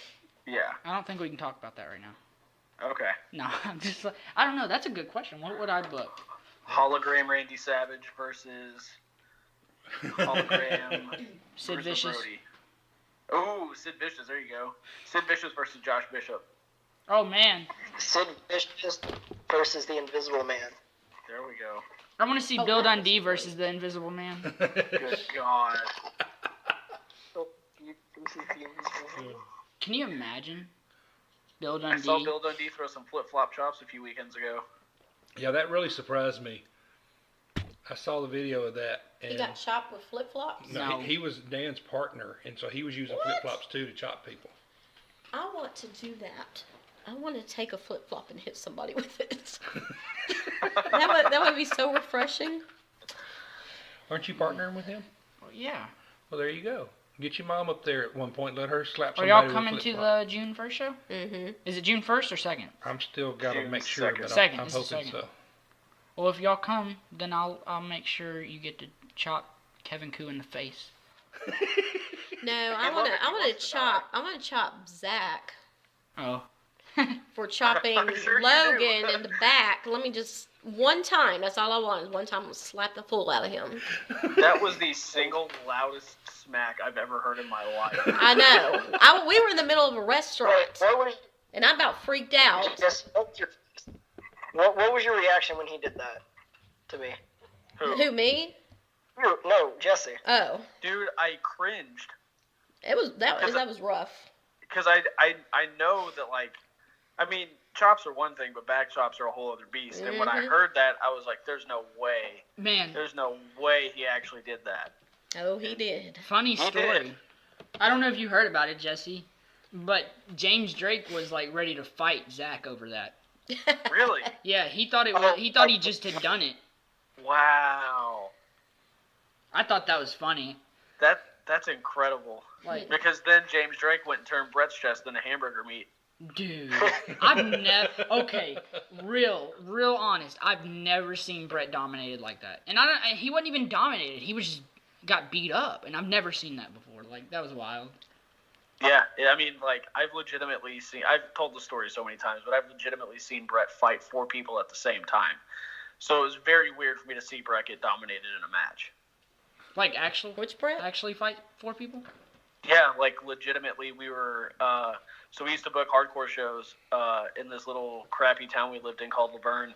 Yeah. I don't think we can talk about that right now. Okay. No, I'm just like, I don't know. That's a good question. What would I book? Hologram Randy Savage versus Hologram Sid Bruce Vicious. Brody. Oh, Sid Vicious. There you go. Sid Vicious versus Josh Bishop. Oh man, Sid Vicious versus the Invisible Man. There we go. I want to see Oh, Bill that Dundee was versus the Invisible Man. Good God. Can you imagine Bill I Dundee? saw Bill Dundee throw some flip-flop chops a few weekends ago. Yeah, that really surprised me. I saw the video of that. And He got chopped with flip flops. no, No. he was Dan's partner, and so he was using What? flip flops too to chop people. I want to do that. I want to take a flip flop and hit somebody with it. that would be so refreshing. Aren't you partnering with him? Well, yeah. Well, there you go. Get your mom up there at one point. Let her slap Are somebody y'all with a coming to flip-flop. the June 1st show? Mm-hmm. Is it June 1st or 2nd? I'm still got to June make sure, 2nd. but Second, I'm it's the hoping second. so. Well, if y'all come, then I'll make sure you get to chop Kevin Koo in the face. No, He I want wants to to chop. I want to chop Zach Oh. for chopping I'm sure you Logan do. in the back. Let me just one time. That's all I want. Is one time I'll slap the fool out of him. That was the single loudest smack I've ever heard in my life. I know. We were in the middle of a restaurant, What was and I about freaked out. what was your reaction when he did that to me? Who, me? No, Jesse. Oh, Dude, I cringed. that was rough. Because I know that, like, I mean, chops are one thing, but back chops are a whole other beast. And when I Mhm. heard that, I was like, there's no way. Man, There's no way he actually did that. Oh, he did. funny He story. did. I don't know if you heard about it, Jesse, but James Drake was like ready to fight Zach over that. Really? Yeah, he thought he just had done it. Wow. I thought that was funny. That's incredible. Like, Because then James Drake went and turned Brett's chest into hamburger meat. dude, I've never. Okay, real honest. I've never seen Brett dominated like that, and he wasn't even dominated. He was just got beat up, and I've never seen that before. Like, that was wild. Yeah, I mean, like, I've told the story so many times, but I've legitimately seen Brett fight 4 people at the same time. So it was very weird for me to see Brett get dominated in a match. Like, actually fight 4 people? Yeah, like, legitimately, we were, so we used to book hardcore shows in this little crappy town we lived in called Laverne,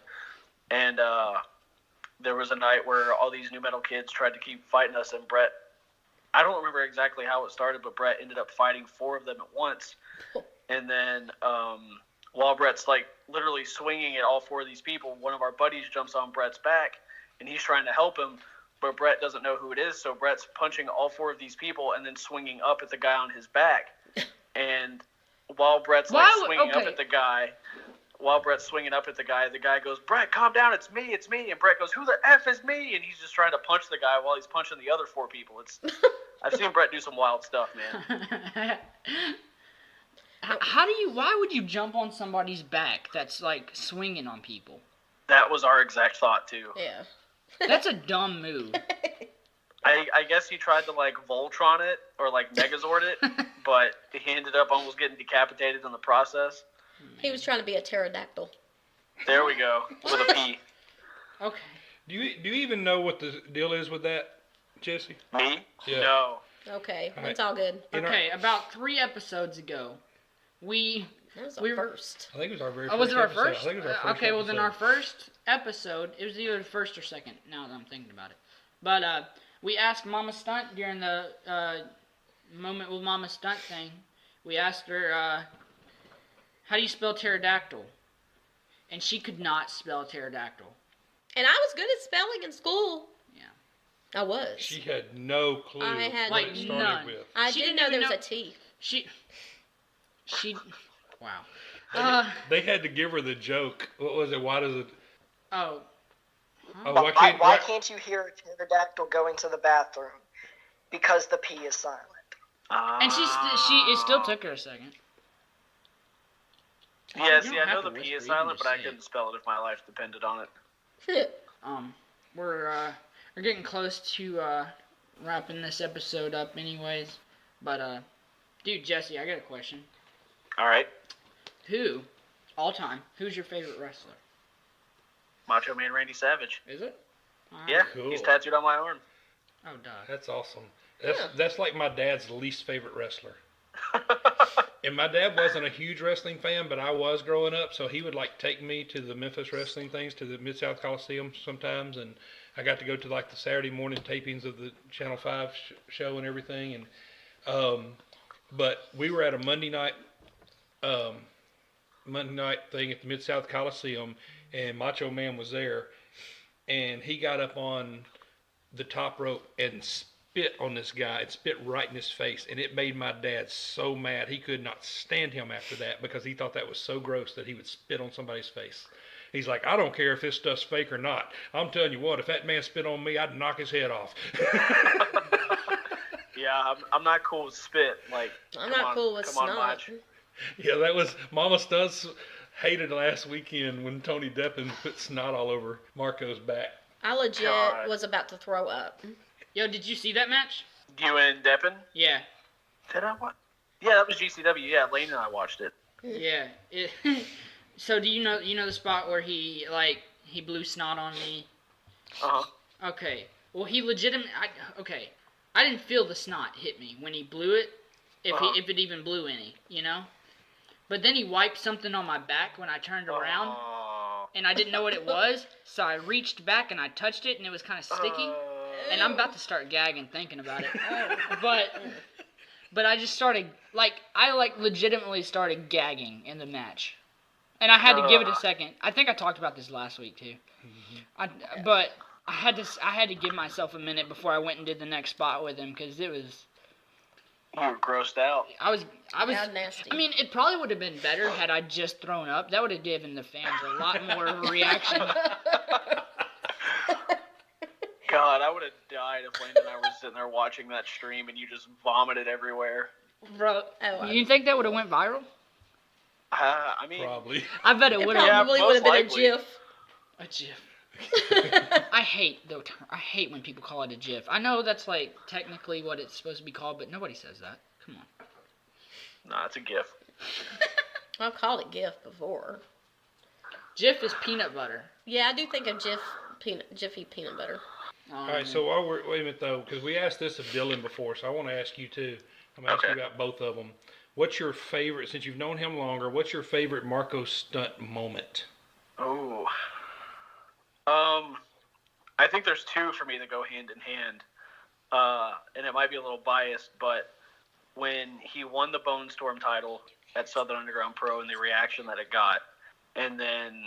and there was a night where all these new metal kids tried to keep fighting us, and Brett, I don't remember exactly how it started, but Brett ended up fighting 4 of them at once, and then while Brett's, like, literally swinging at all 4 of these people, one of our buddies jumps on Brett's back, and he's trying to help him, but Brett doesn't know who it is, so Brett's punching all 4 of these people and then swinging up at the guy on his back. And while Brett's swinging up at the guy, the guy goes, "Brett, calm down, it's me. And Brett goes, "Who the F is me?" And he's just trying to punch the guy while he's punching the other 4 people. I've seen Brett do some wild stuff, man. Why would you jump on somebody's back that's like swinging on people? That was our exact thought, too. Yeah. That's a dumb move. I guess he tried to, like, Voltron it or, like, Megazord it, but he ended up almost getting decapitated in the process. He was trying to be a pterodactyl. There we go. With a P. Okay. Do you even know what the deal is with that, Jesse? Me? Yeah. No. Okay, All it's right. all good. Okay, about 3 episodes ago, That was the We were- first. I think it was our very oh, first was it our episode. first? I think it was our first Okay, well then our episode. first episode, it was either the first or second. Now that I'm thinking about it, but we asked Mama Stunt during the moment with Mama Stunt thing. We asked her, how do you spell pterodactyl? And she could not spell pterodactyl. And I was good at spelling in school. Yeah. I was. She had no clue I had what Like, it started none. with. I She didn't didn't know even there was know- a T. She, wow. They had to give her the joke. What was it? Why does it? Oh. Oh, Why, why can't you hear a pterodactyl going to the bathroom? Because the P is silent. And it still took her a second. Yeah, You see, don't I have know to the P whisper, is you can silent, just but I say couldn't it. spell it if my life depended on it. We're getting close to wrapping this episode up anyways. But dude, Jesse, I got a question. All right. Who, all time, who's your favorite wrestler? Macho Man Randy Savage. Is it? Alright. Yeah, Cool. he's tattooed on my arm. Oh, duh. That's awesome. Yeah. That's like my dad's least favorite wrestler. And my dad wasn't a huge wrestling fan, but I was growing up, so he would like take me to the Memphis wrestling things, to the Mid-South Coliseum sometimes, and I got to go to like the Saturday morning tapings of the Channel 5 show and everything. And but we were at a Monday night thing at the Mid-South Coliseum, and Macho Man was there, and he got up on the top rope and spit on this guy. It spit right in his face, and it made my dad so mad. He could not stand him after that because he thought that was so gross that he would spit on somebody's face. He's like, I don't care if this stuff's fake or not. I'm telling you what, if that man spit on me, I'd knock his head off. Yeah, I'm not cool with spit. Like, I'm come not on, cool with come on, snot. Mach. Yeah, that was Mama Stunt hated last weekend when Tony Deppen put snot all over Marko's back. I legit God. was about to throw up. Yo, did you see that match? You and Deppen? Yeah. Did I watch? Yeah, that was GCW. Yeah, Lane and I watched it. Yeah. So do you know the spot where he blew snot on me? Uh-huh. Okay. Well, he legitimately. Okay. I didn't feel the snot hit me when he blew it, if it even blew any, you know. But then he wiped something on my back when I turned around, and I didn't know what it was. So I reached back and I touched it, and it was kind of sticky. And I'm about to start gagging thinking about it. But I just started I legitimately started gagging in the match. And I had to give it a second. I think I talked about this last week too. But I had to give myself a minute before I went and did the next spot with him because it was. You were grossed out. I was. Yeah, nasty. I mean, it probably would have been better had I just thrown up. That would have given the fans a lot more of a reaction. God, I would have died if Lane and I were sitting there watching that stream and you just vomited everywhere. Bro, Oh, you think that would have went viral? I mean, Probably. I bet it It would have. probably most would have been likely. a GIF. A GIF. I hate I hate when people call it a GIF. I know that's like technically what it's supposed to be called, but nobody says that. Come on. nah, it's a GIF. I've called it GIF before. GIF is peanut butter. Yeah, I do think of Jiffy peanut butter. All right, so while we're, wait a minute though, because we asked this of Dylan before, so I want to ask you too. I'm going to ask you Okay. about both of them. What's your favorite, since you've known him longer, what's your favorite Marko Stunt moment? Oh. I think there's two for me that go hand in hand. And it might be a little biased, but when he won the Bone Storm title at Southern Underground Pro and the reaction that it got, and then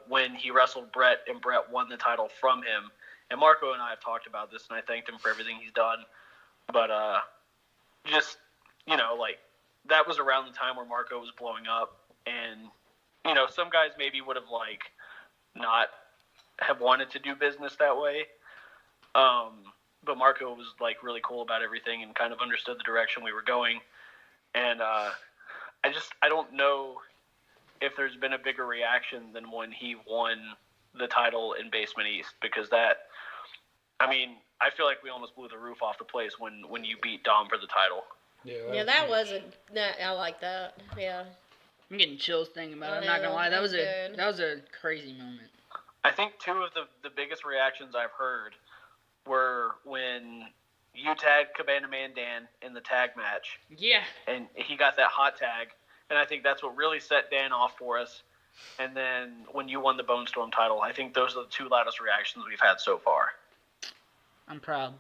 when he wrestled Brett and Brett won the title from him, and Marko and I have talked about this, and I thanked him for everything he's done, but just, you know, like, that was around the time where Marko was blowing up, and, you know, some guys maybe would have, like, not have wanted to do business that way, but Marko was, like, really cool about everything and kind of understood the direction we were going, and I don't know if there's been a bigger reaction than when he won the title in Basement East, because that, I mean, I feel like we almost blew the roof off the place when you beat Dom for the title. Yeah, that was I like that. Yeah. I'm getting chills thinking about it. I'm I not gonna know, lie. That that's was good. a crazy moment. I think two of the biggest reactions I've heard were when you tagged Cabana Man Dan in the tag match, Yeah. and he got that hot tag, and I think that's what really set Dan off for us. And then when you won the Bone Storm title, I think those are the two loudest reactions we've had so far. I'm proud.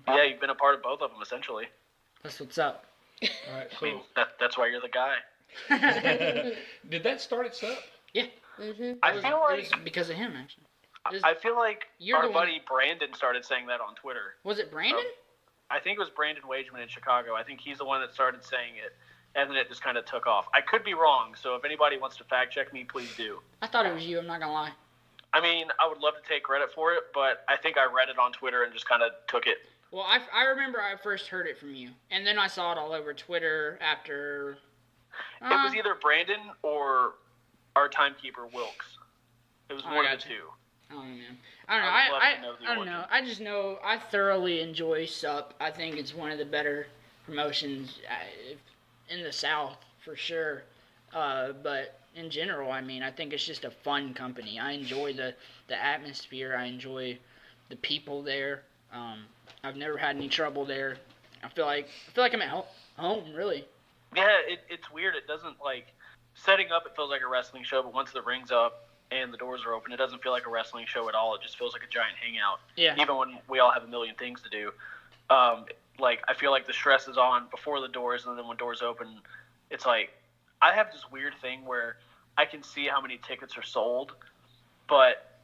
Yeah, you've been a part of both of them, essentially. That's what's up. All right, I mean, that's why you're the guy. did that start its up? Yeah. Mhm. I It feel was like because of him, actually. I feel like You're our the one- buddy Brandon started saying that on Twitter. Was it Brandon? I think it was Brandon Wageman in Chicago. I think he's the one that started saying it, and then it just kind of took off. I could be wrong, so if anybody wants to fact check me, please do. I thought it was you. I'm not gonna lie. I mean, I would love to take credit for it, but I think I read it on Twitter and just kind of took it. Well, I remember I first heard it from you, and then I saw it all over Twitter after. It was either Brandon or our timekeeper Wilkes. It was Oh, I one of gotcha. the two. I don't know, man. I don't know. I would love to know the I don't know. origin. I just know I thoroughly enjoy SUP. I think it's one of the better promotions in the South for sure. But in general, I mean, I think it's just a fun company. I enjoy the atmosphere. I enjoy the people there. I've never had any trouble there. I feel like I'm at home, really. Yeah, it's weird. It doesn't, like, setting up, it feels like a wrestling show, but once the ring's up and the doors are open, it doesn't feel like a wrestling show at all. It just feels like a giant hangout. Yeah. Even when we all have a million things to do. Like, I feel like the stress is on before the doors, and then when doors open, it's like, I have this weird thing where I can see how many tickets are sold, but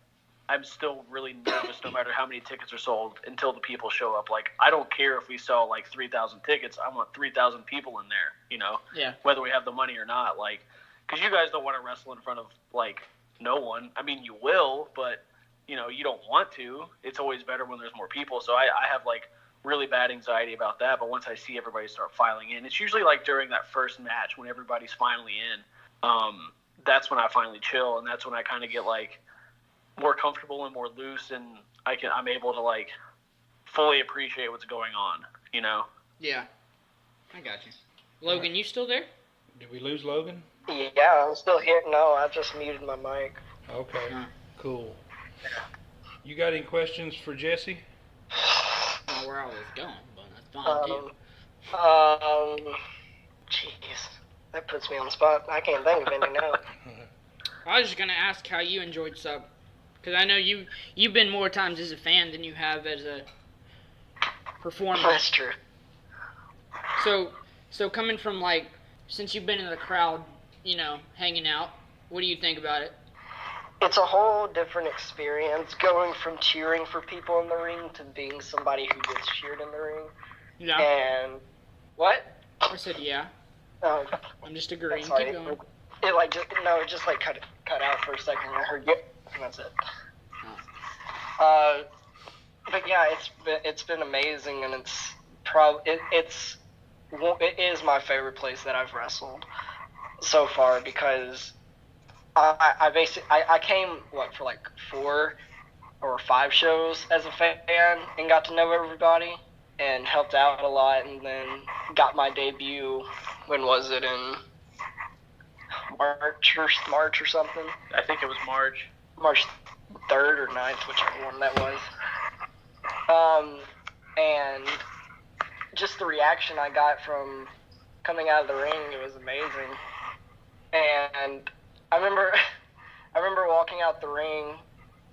I'm still really nervous no matter how many tickets are sold until the people show up. Like, I don't care if we sell, like, 3,000 tickets. I want 3,000 people in there, you know? Yeah. Whether we have the money or not. Like, because you guys don't want to wrestle in front of, like, no one. I mean, you will, but, you know, you don't want to. It's always better when there's more people. So I have, like, really bad anxiety about that. But once I see everybody start filing in, it's usually, like, during that first match when everybody's finally in. That's when I finally chill, and that's when I kind of get, like, more comfortable and more loose, and I'm able to, like, fully appreciate what's going on, you know? Yeah. I got you. Logan, you still there? Did we lose Logan? Yeah, I'm still here. No, I just muted my mic. Okay, Huh. cool. You got any questions for Jesse? I don't know where I was going, but that's fine too. Jeez, that puts me on the spot. I can't think of any now. I was just gonna ask how you enjoyed SUP, because I know you've been more times as a fan than you have as a performer. That's true. So coming from, like, since you've been in the crowd, you know, hanging out, what do you think about it? It's a whole different experience going from cheering for people in the ring to being somebody who gets cheered in the ring. Yeah. And what? I said yeah. Oh, I'm just agreeing. sorry. Keep going. It like just no, it just like cut out for a second. I heard yep, and that's it. But yeah, it's been amazing, and it is my favorite place that I've wrestled so far, because I came for like 4 or 5 shows as a fan and got to know everybody and helped out a lot, and then got my debut. When was it? In March or something. I think it was March. March 3rd or 9th, whichever one that was. And just the reaction I got from coming out of the ring, it was amazing. And I remember walking out the ring,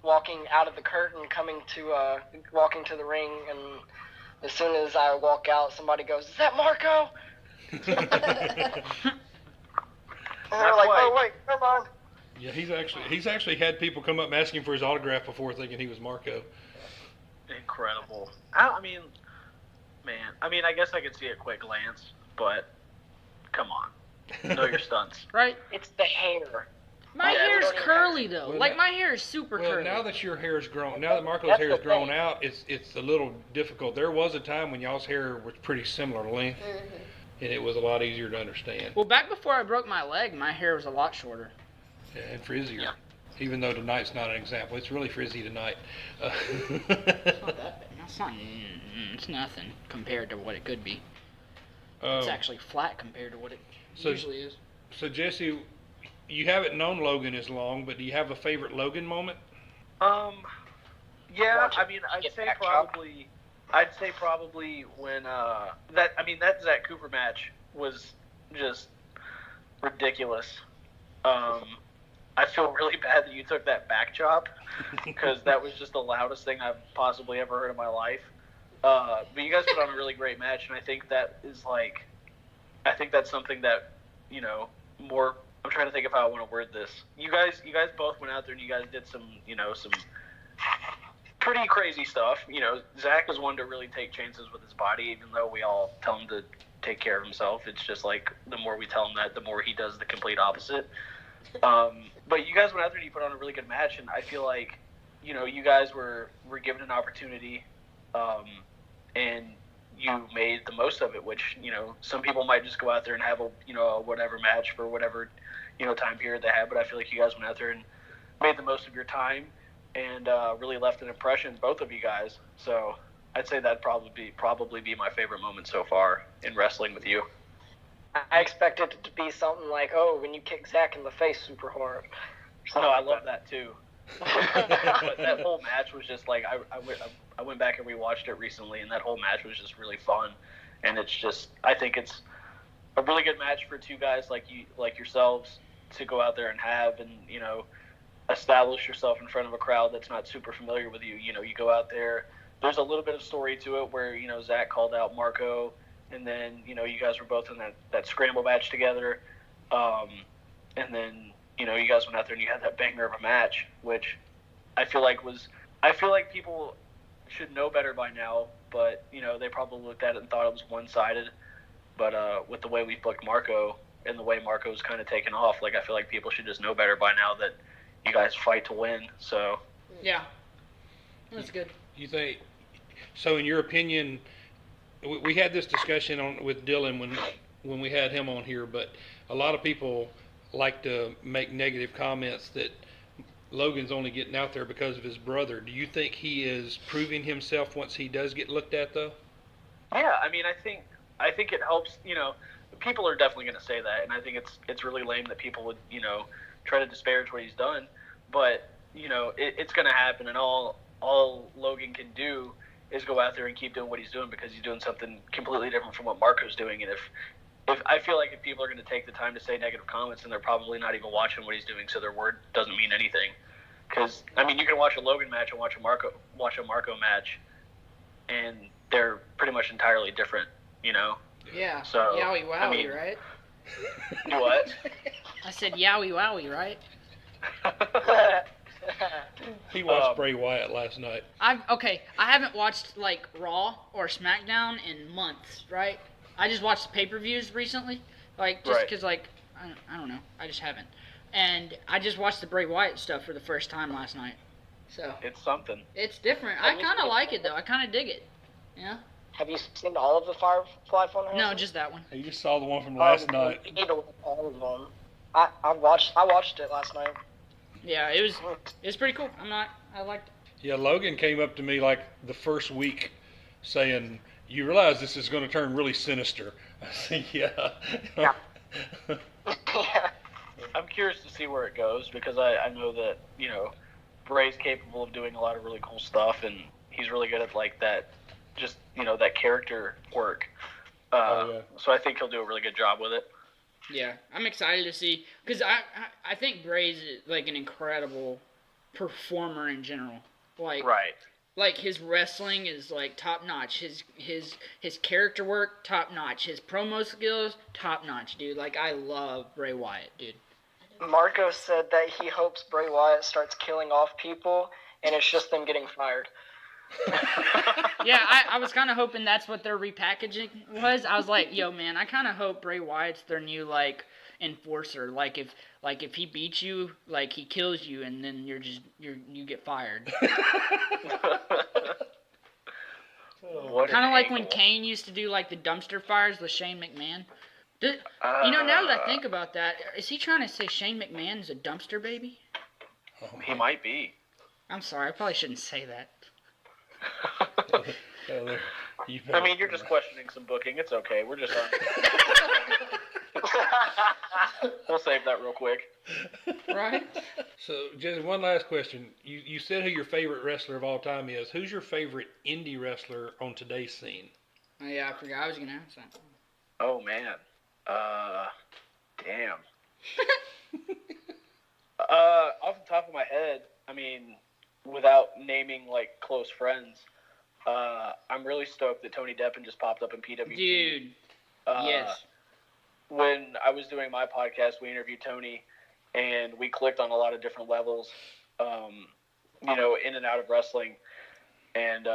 walking out of the curtain, walking to the ring, and as soon as I walk out, somebody goes, "Is that Marko?" And they're like, "Oh wait, come on." Yeah, he's actually had people come up and ask him for his autograph before, thinking he was Marko. Incredible. I mean, man. I mean, I guess I could see a quick glance, but come on, know your stunts. Right? It's the hair. My Yeah, hair's literally. curly though. Well, like now- my hair is super Well, curly. now that your hair's grown, now that Marco's That's hair the is grown thing. out, it's a little difficult. There was a time when y'all's hair was pretty similar length, and it was a lot easier to understand. Well, back before I broke my leg, my hair was a lot shorter. Yeah, and frizzier. Yeah. Even though tonight's not an example, it's really frizzy tonight. It's not that bad. It's not. It's nothing compared to what it could be. It's Um, actually flat compared to what it so- usually is. So Jesse, you haven't known Logan as long, but do you have a favorite Logan moment? Yeah, Watch I it mean, get back up. I'd say probably when that Zach Cooper match was just ridiculous. I feel really bad that you took that back chop because that was just the loudest thing I've possibly ever heard in my life. But you guys put on a really great match, and I think that is I think that's something that, more. I'm trying to think of how I want to word this. You guys both went out there and you guys did some pretty crazy stuff. Zach is one to really take chances with his body, even though we all tell him to take care of himself. It's just like the more we tell him that, the more he does the complete opposite. But you guys went out there and you put on a really good match, and I feel like, you guys were given an opportunity, and you made the most of it, which, some people might just go out there and have a whatever match for whatever, time period they had, but I feel like you guys went out there and made the most of your time and really left an impression, both of you guys. So I'd say that'd probably be my favorite moment so far in wrestling with you. I expected it to be something like, oh, when you kick Zach in the face super hard. No, I love that too. But that whole match was just like I went back and rewatched it recently, and that whole match was just really fun. And it's just, I think it's a really good match for two guys like yourselves to go out there and have, and establish yourself in front of a crowd that's not super familiar with you. You go out there. There's a little bit of story to it where Zach called out Marko, and then you guys were both in that scramble match together, and then you guys went out there and you had that banger of a match, which I feel like people should know better by now, but they probably looked at it and thought it was one-sided. But with the way we booked Marko and the way Marko's kind of taken off, I feel like people should just know better by now that you guys fight to win. So Yeah, that's good. You think so? In your opinion, we had this discussion with Dylan when we had him on here, but a lot of people like to make negative comments that Logan's only getting out there because of his brother. Do you think he is proving himself once he does get looked at, though? yeah, I mean, I think it helps. People are definitely going to say that, and I think it's really lame that people would try to disparage what he's done. But it's going to happen, and all Logan can do is go out there and keep doing what he's doing, because he's doing something completely different from what Marko's doing. And if I feel like if people are going to take the time to say negative comments, then they're probably not even watching what he's doing, so their word doesn't mean anything. Because I mean, you can watch a Logan match and watch a Marko match, and they're pretty much entirely different. Yeah. So Yowie wowie, I mean, right? What? I said yowie wowie, right? He watched Bray Wyatt last night. I haven't watched Raw or SmackDown in months, right? I just watched the pay-per-views recently, just because I don't know, I just haven't. And I just watched the Bray Wyatt stuff for the first time last night. So It's something. it's different. I kind of like it though. I kind of dig it. Yeah. Have you seen all of the Firefly Funhouse? No, just that one. You just saw the one from last night. You need to look at all of them. I watched it last night. Yeah, it was pretty cool. I liked it. Yeah, Logan came up to me the first week saying, "You realize this is going to turn really sinister." I said, "Yeah." Yeah. I'm curious to see where it goes, because I know that Bray's capable of doing a lot of really cool stuff, and he's really good at that, just that character work. So I think he'll do a really good job with it. Yeah, I'm excited to see, because I think Bray's an incredible performer in general. Right. His wrestling is top notch. His character work top notch. His promo skills top notch, dude. I love Bray Wyatt, dude. Marko said that he hopes Bray Wyatt starts killing off people, and it's just them getting fired. Yeah, I was kind of hoping that's what their repackaging was. I was like, yo, man, I kind of hope Bray Wyatt's their new enforcer. If he beats you, he kills you, and then you get fired. Kind of like when Kane used to do the dumpster fires with Shane McMahon. Now that I think about that, is he trying to say Shane McMahon is a dumpster baby? He might be. I'm sorry, I probably shouldn't say that. I mean, you're just questioning some booking. It's okay. We're just on. We'll save that real quick. Right? So, Jesse, one last question. You said who your favorite wrestler of all time is. Who's your favorite indie wrestler on today's scene? Oh, yeah, I forgot I was going to ask that. Oh, man. Damn. Off the top of my head, I mean, without naming, like, close friends, I'm really stoked that Tony Deppen just popped up in PWG. Dude. Yes. When I was doing my podcast, we interviewed Tony, and we clicked on a lot of different levels, in and out of wrestling. And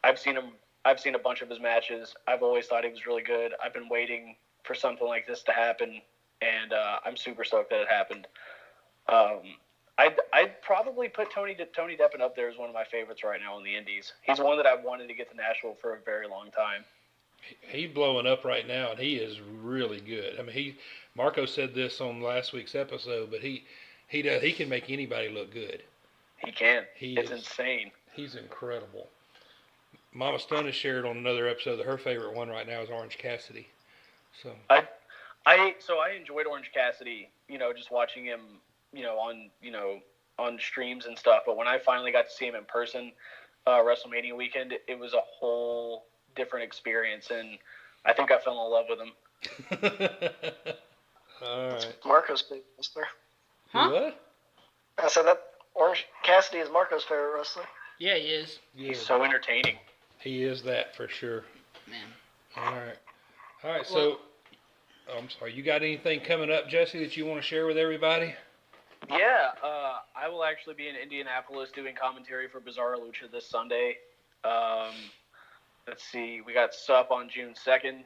I've seen a bunch of his matches. I've always thought he was really good. I've been waiting for something like this to happen, and I'm super stoked that it happened. I'd probably put Tony Deppen up there as one of my favorites right now in the Indies. He's one that I've wanted to get to Nashville for a very long time. He's blowing up right now, and he is really good. I mean, Marko said this on last week's episode, but he can make anybody look good. He can. It's insane. He's incredible. Mama Stunt has shared on another episode that her favorite one right now is Orange Cassidy. So I enjoyed Orange Cassidy, just watching him, on streams and stuff. But when I finally got to see him in person, WrestleMania weekend, it was a whole different experience, and I think I fell in love with him. All right. Marco's favorite wrestler. Huh? What? I said that Orange Cassidy is Marco's favorite wrestler. Yeah, he is. Yeah, He's so entertaining. he is that for sure. Man. All right. So, I'm sorry. You got anything coming up, Jesse, that you want to share with everybody? Yeah, I will actually be in Indianapolis doing commentary for Bizarro Lucha this Sunday. Let's see, we got SUP on June 2nd,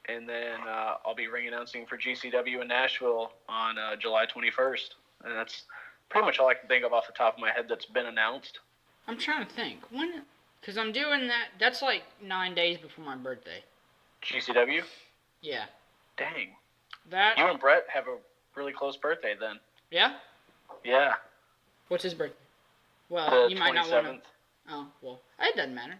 and then I'll be ring announcing for GCW in Nashville on July 21st. And that's pretty much all I can think of off the top of my head that's been announced. I'm trying to think. When? Because I'm doing that. That's like 9 days before my birthday. GCW? Yeah. Dang. That. You and Brett have a really close birthday then. Yeah? Yeah. What's his birthday? Well, The you might not want 27th. to. Oh, well. It doesn't matter.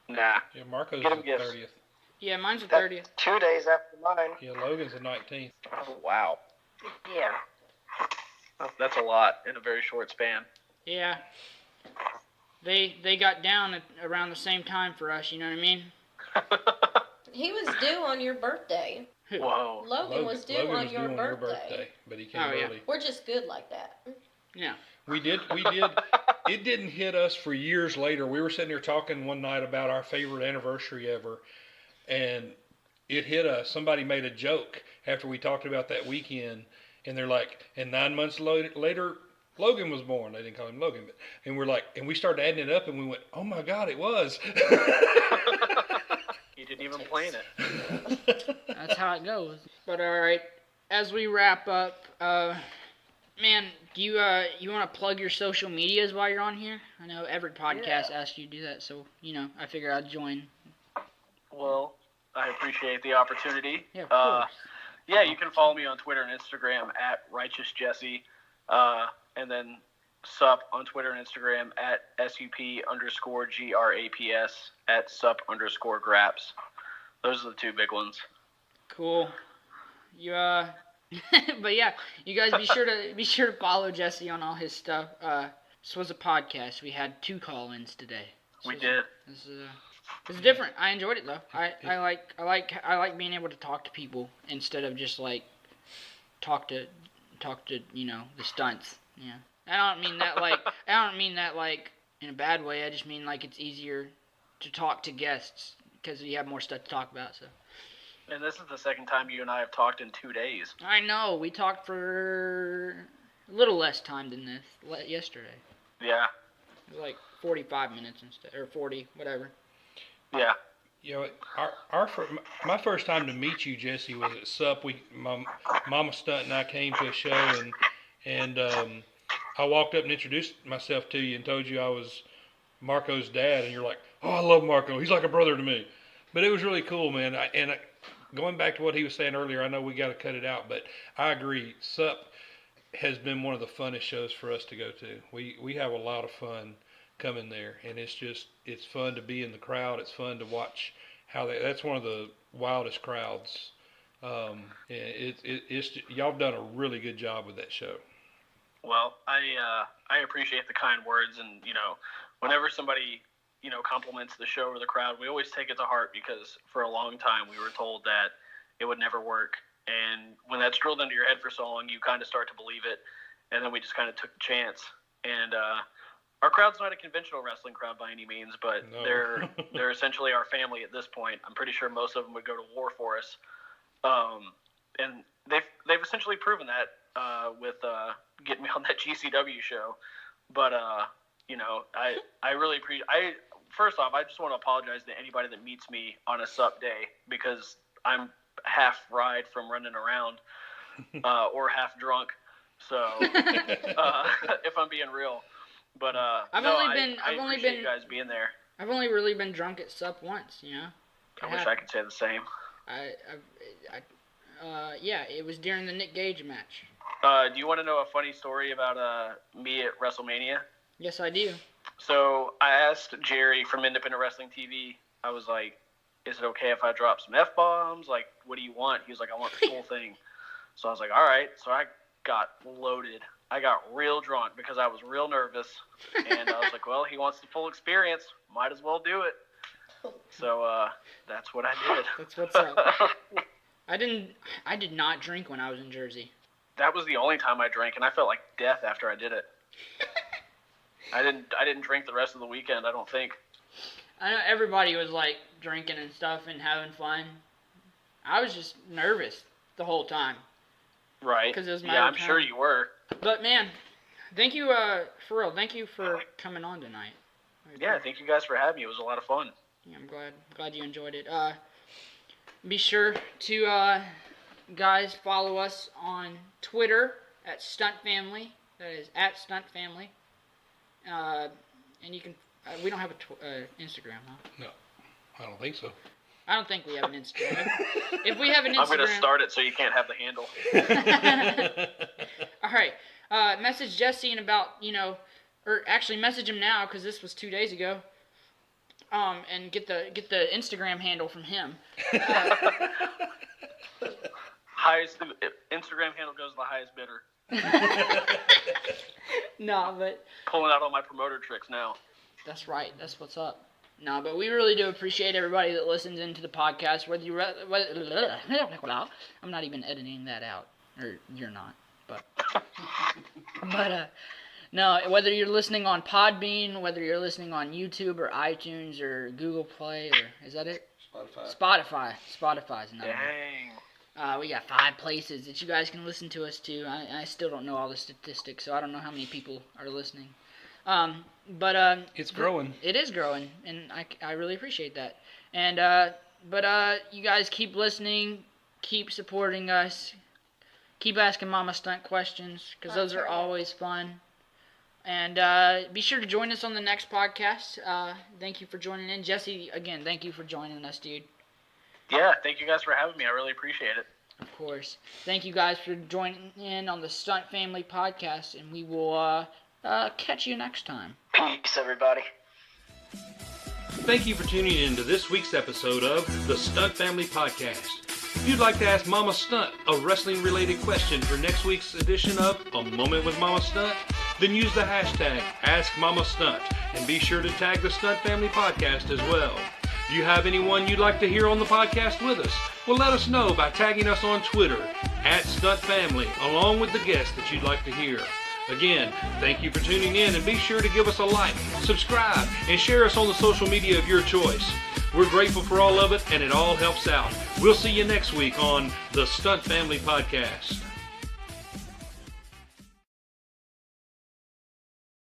Nah. Yeah, Marco's Get him the gifts. 30th. Yeah, mine's the That's 30th. 2 days after mine. Yeah, Logan's the 19th. Oh, wow. Yeah. That's a lot in a very short span. Yeah. They got down at around the same time for us, you know what I mean? He was due on your birthday. Who? Whoa. Logan was due on your birthday. but he came Oh, yeah. early. We're just good like that. Yeah. We did. It didn't hit us for years later. We were sitting here talking one night about our favorite anniversary ever, and it hit us. Somebody made a joke after we talked about that weekend, and they're like, and 9 months later, Logan was born. They didn't call him Logan, and we're like, and we started adding it up, and we went, oh my God, it was. You didn't even plan it. That's how it goes. But all right, as we wrap up, man, do you want to plug your social medias while you're on here? I know every podcast asks you to do that, so I figure I'd join. Well, I appreciate the opportunity. Yeah, of course. Yeah, you can follow me on Twitter and Instagram at RighteousJesse, and then SUP on Twitter and Instagram at SUP_GRAPS at SUP_Graps. Those are the two big ones. Cool. You but yeah, you guys be sure to follow Jesse on all his stuff. This was a podcast. We had 2 call-ins today. We did. This is different. I enjoyed it though. I like being able to talk to people instead of just like talk to the stunts. Yeah. I don't mean that like in a bad way. I just mean like it's easier to talk to guests because you have more stuff to talk about. So. And this is the second time you and I have talked in 2 days. I know. We talked for a little less time than this yesterday. Yeah. It was like 45 minutes instead, or 40, whatever. Yeah. My first time to meet you, Jesse, was at SUP. Mama Stunt and I came to a show, and I walked up and introduced myself to you and told you I was Marko's dad, and you're like, oh, I love Marko. He's like a brother to me. But it was really cool, man. Going back to what he was saying earlier, I know we got to cut it out, but I agree. SUP has been one of the funnest shows for us to go to. We have a lot of fun coming there, and it's fun to be in the crowd. It's fun to watch how that's one of the wildest crowds. It's y'all have done a really good job with that show. Well, I appreciate the kind words, and whenever somebody compliments the show or the crowd, we always take it to heart, because for a long time we were told that it would never work, and when that's drilled into your head for so long, you kind of start to believe it, and then we just kind of took the chance. And our crowd's not a conventional wrestling crowd by any means, but No. they're essentially our family at this point. I'm pretty sure most of them would go to war for us, and they've essentially proven that with getting me on that GCW show. But I really appreciate. First off, I just want to apologize to anybody that meets me on a sup day, because I'm half fried from running around, or half drunk. So if I'm being real, but I appreciate you guys being there. I've only really been drunk at sup once, I wish I could say the same. Yeah, it was during the Nick Gage match. Do you want to know a funny story about me at WrestleMania? Yes, I do. So I asked Jerry from Independent Wrestling TV, I was like, is it okay if I drop some F-bombs? Like, what do you want? He was like, I want the full thing. So I was like, all right. So I got loaded. I got real drunk because I was real nervous. And I was like, well, he wants the full experience. Might as well do it. So that's what I did. That's what's up. I did not drink when I was in Jersey. That was the only time I drank, and I felt like death after I did it. I didn't drink the rest of the weekend, I don't think. I know everybody was like drinking and stuff and having fun. I was just nervous the whole time. Right. 'Cause it was my yeah, own I'm time. sure you were. But man, thank you for real. Thank you for coming on tonight. Yeah, thank you guys for having me. It was a lot of fun. Yeah, I'm glad you enjoyed it. Be sure to guys follow us on Twitter at Stunt Family. That is at Stunt Family. And you can. We don't have a Instagram, huh? No, I don't think so. I don't think we have an Instagram. If we have an Instagram, I'm going to start it so you can't have the handle. All right. Message Jesse in about, or actually message him now, because this was 2 days ago. And get the Instagram handle from him. Highest Instagram handle goes to the highest bidder. No, but Pulling out all my promoter tricks now. that's right. That's what's up. No, but we really do appreciate everybody that listens into the podcast. I'm not even editing that out, or you're not, but no, whether you're listening on Podbean, whether you're listening on YouTube or iTunes or Google Play, or is that it? Spotify's another one. We got 5 places that you guys can listen to us to. I still don't know all the statistics, so I don't know how many people are listening. But It's growing. It is growing, and I really appreciate that. And but you guys keep listening, keep supporting us, keep asking Mama Stunt questions, because those are always fun. And be sure to join us on the next podcast. Thank you for joining in. Jesse, again, thank you for joining us, dude. Yeah, thank you guys for having me. I really appreciate it. Of course. Thank you guys for joining in on the Stunt Family podcast, and we will catch you next time. Peace, everybody. Thank you for tuning in to this week's episode of the Stunt Family Podcast. If you'd like to ask Mama Stunt a wrestling-related question for next week's edition of A Moment with Mama Stunt, then use the hashtag AskMamaStunt and be sure to tag the Stunt Family Podcast as well. Do you have anyone you'd like to hear on the podcast with us? Well, let us know by tagging us on Twitter at Stunt Family, along with the guests that you'd like to hear. Again, thank you for tuning in, and be sure to give us a like, subscribe, and share us on the social media of your choice. We're grateful for all of it, and it all helps out. We'll see you next week on the Stunt Family Podcast.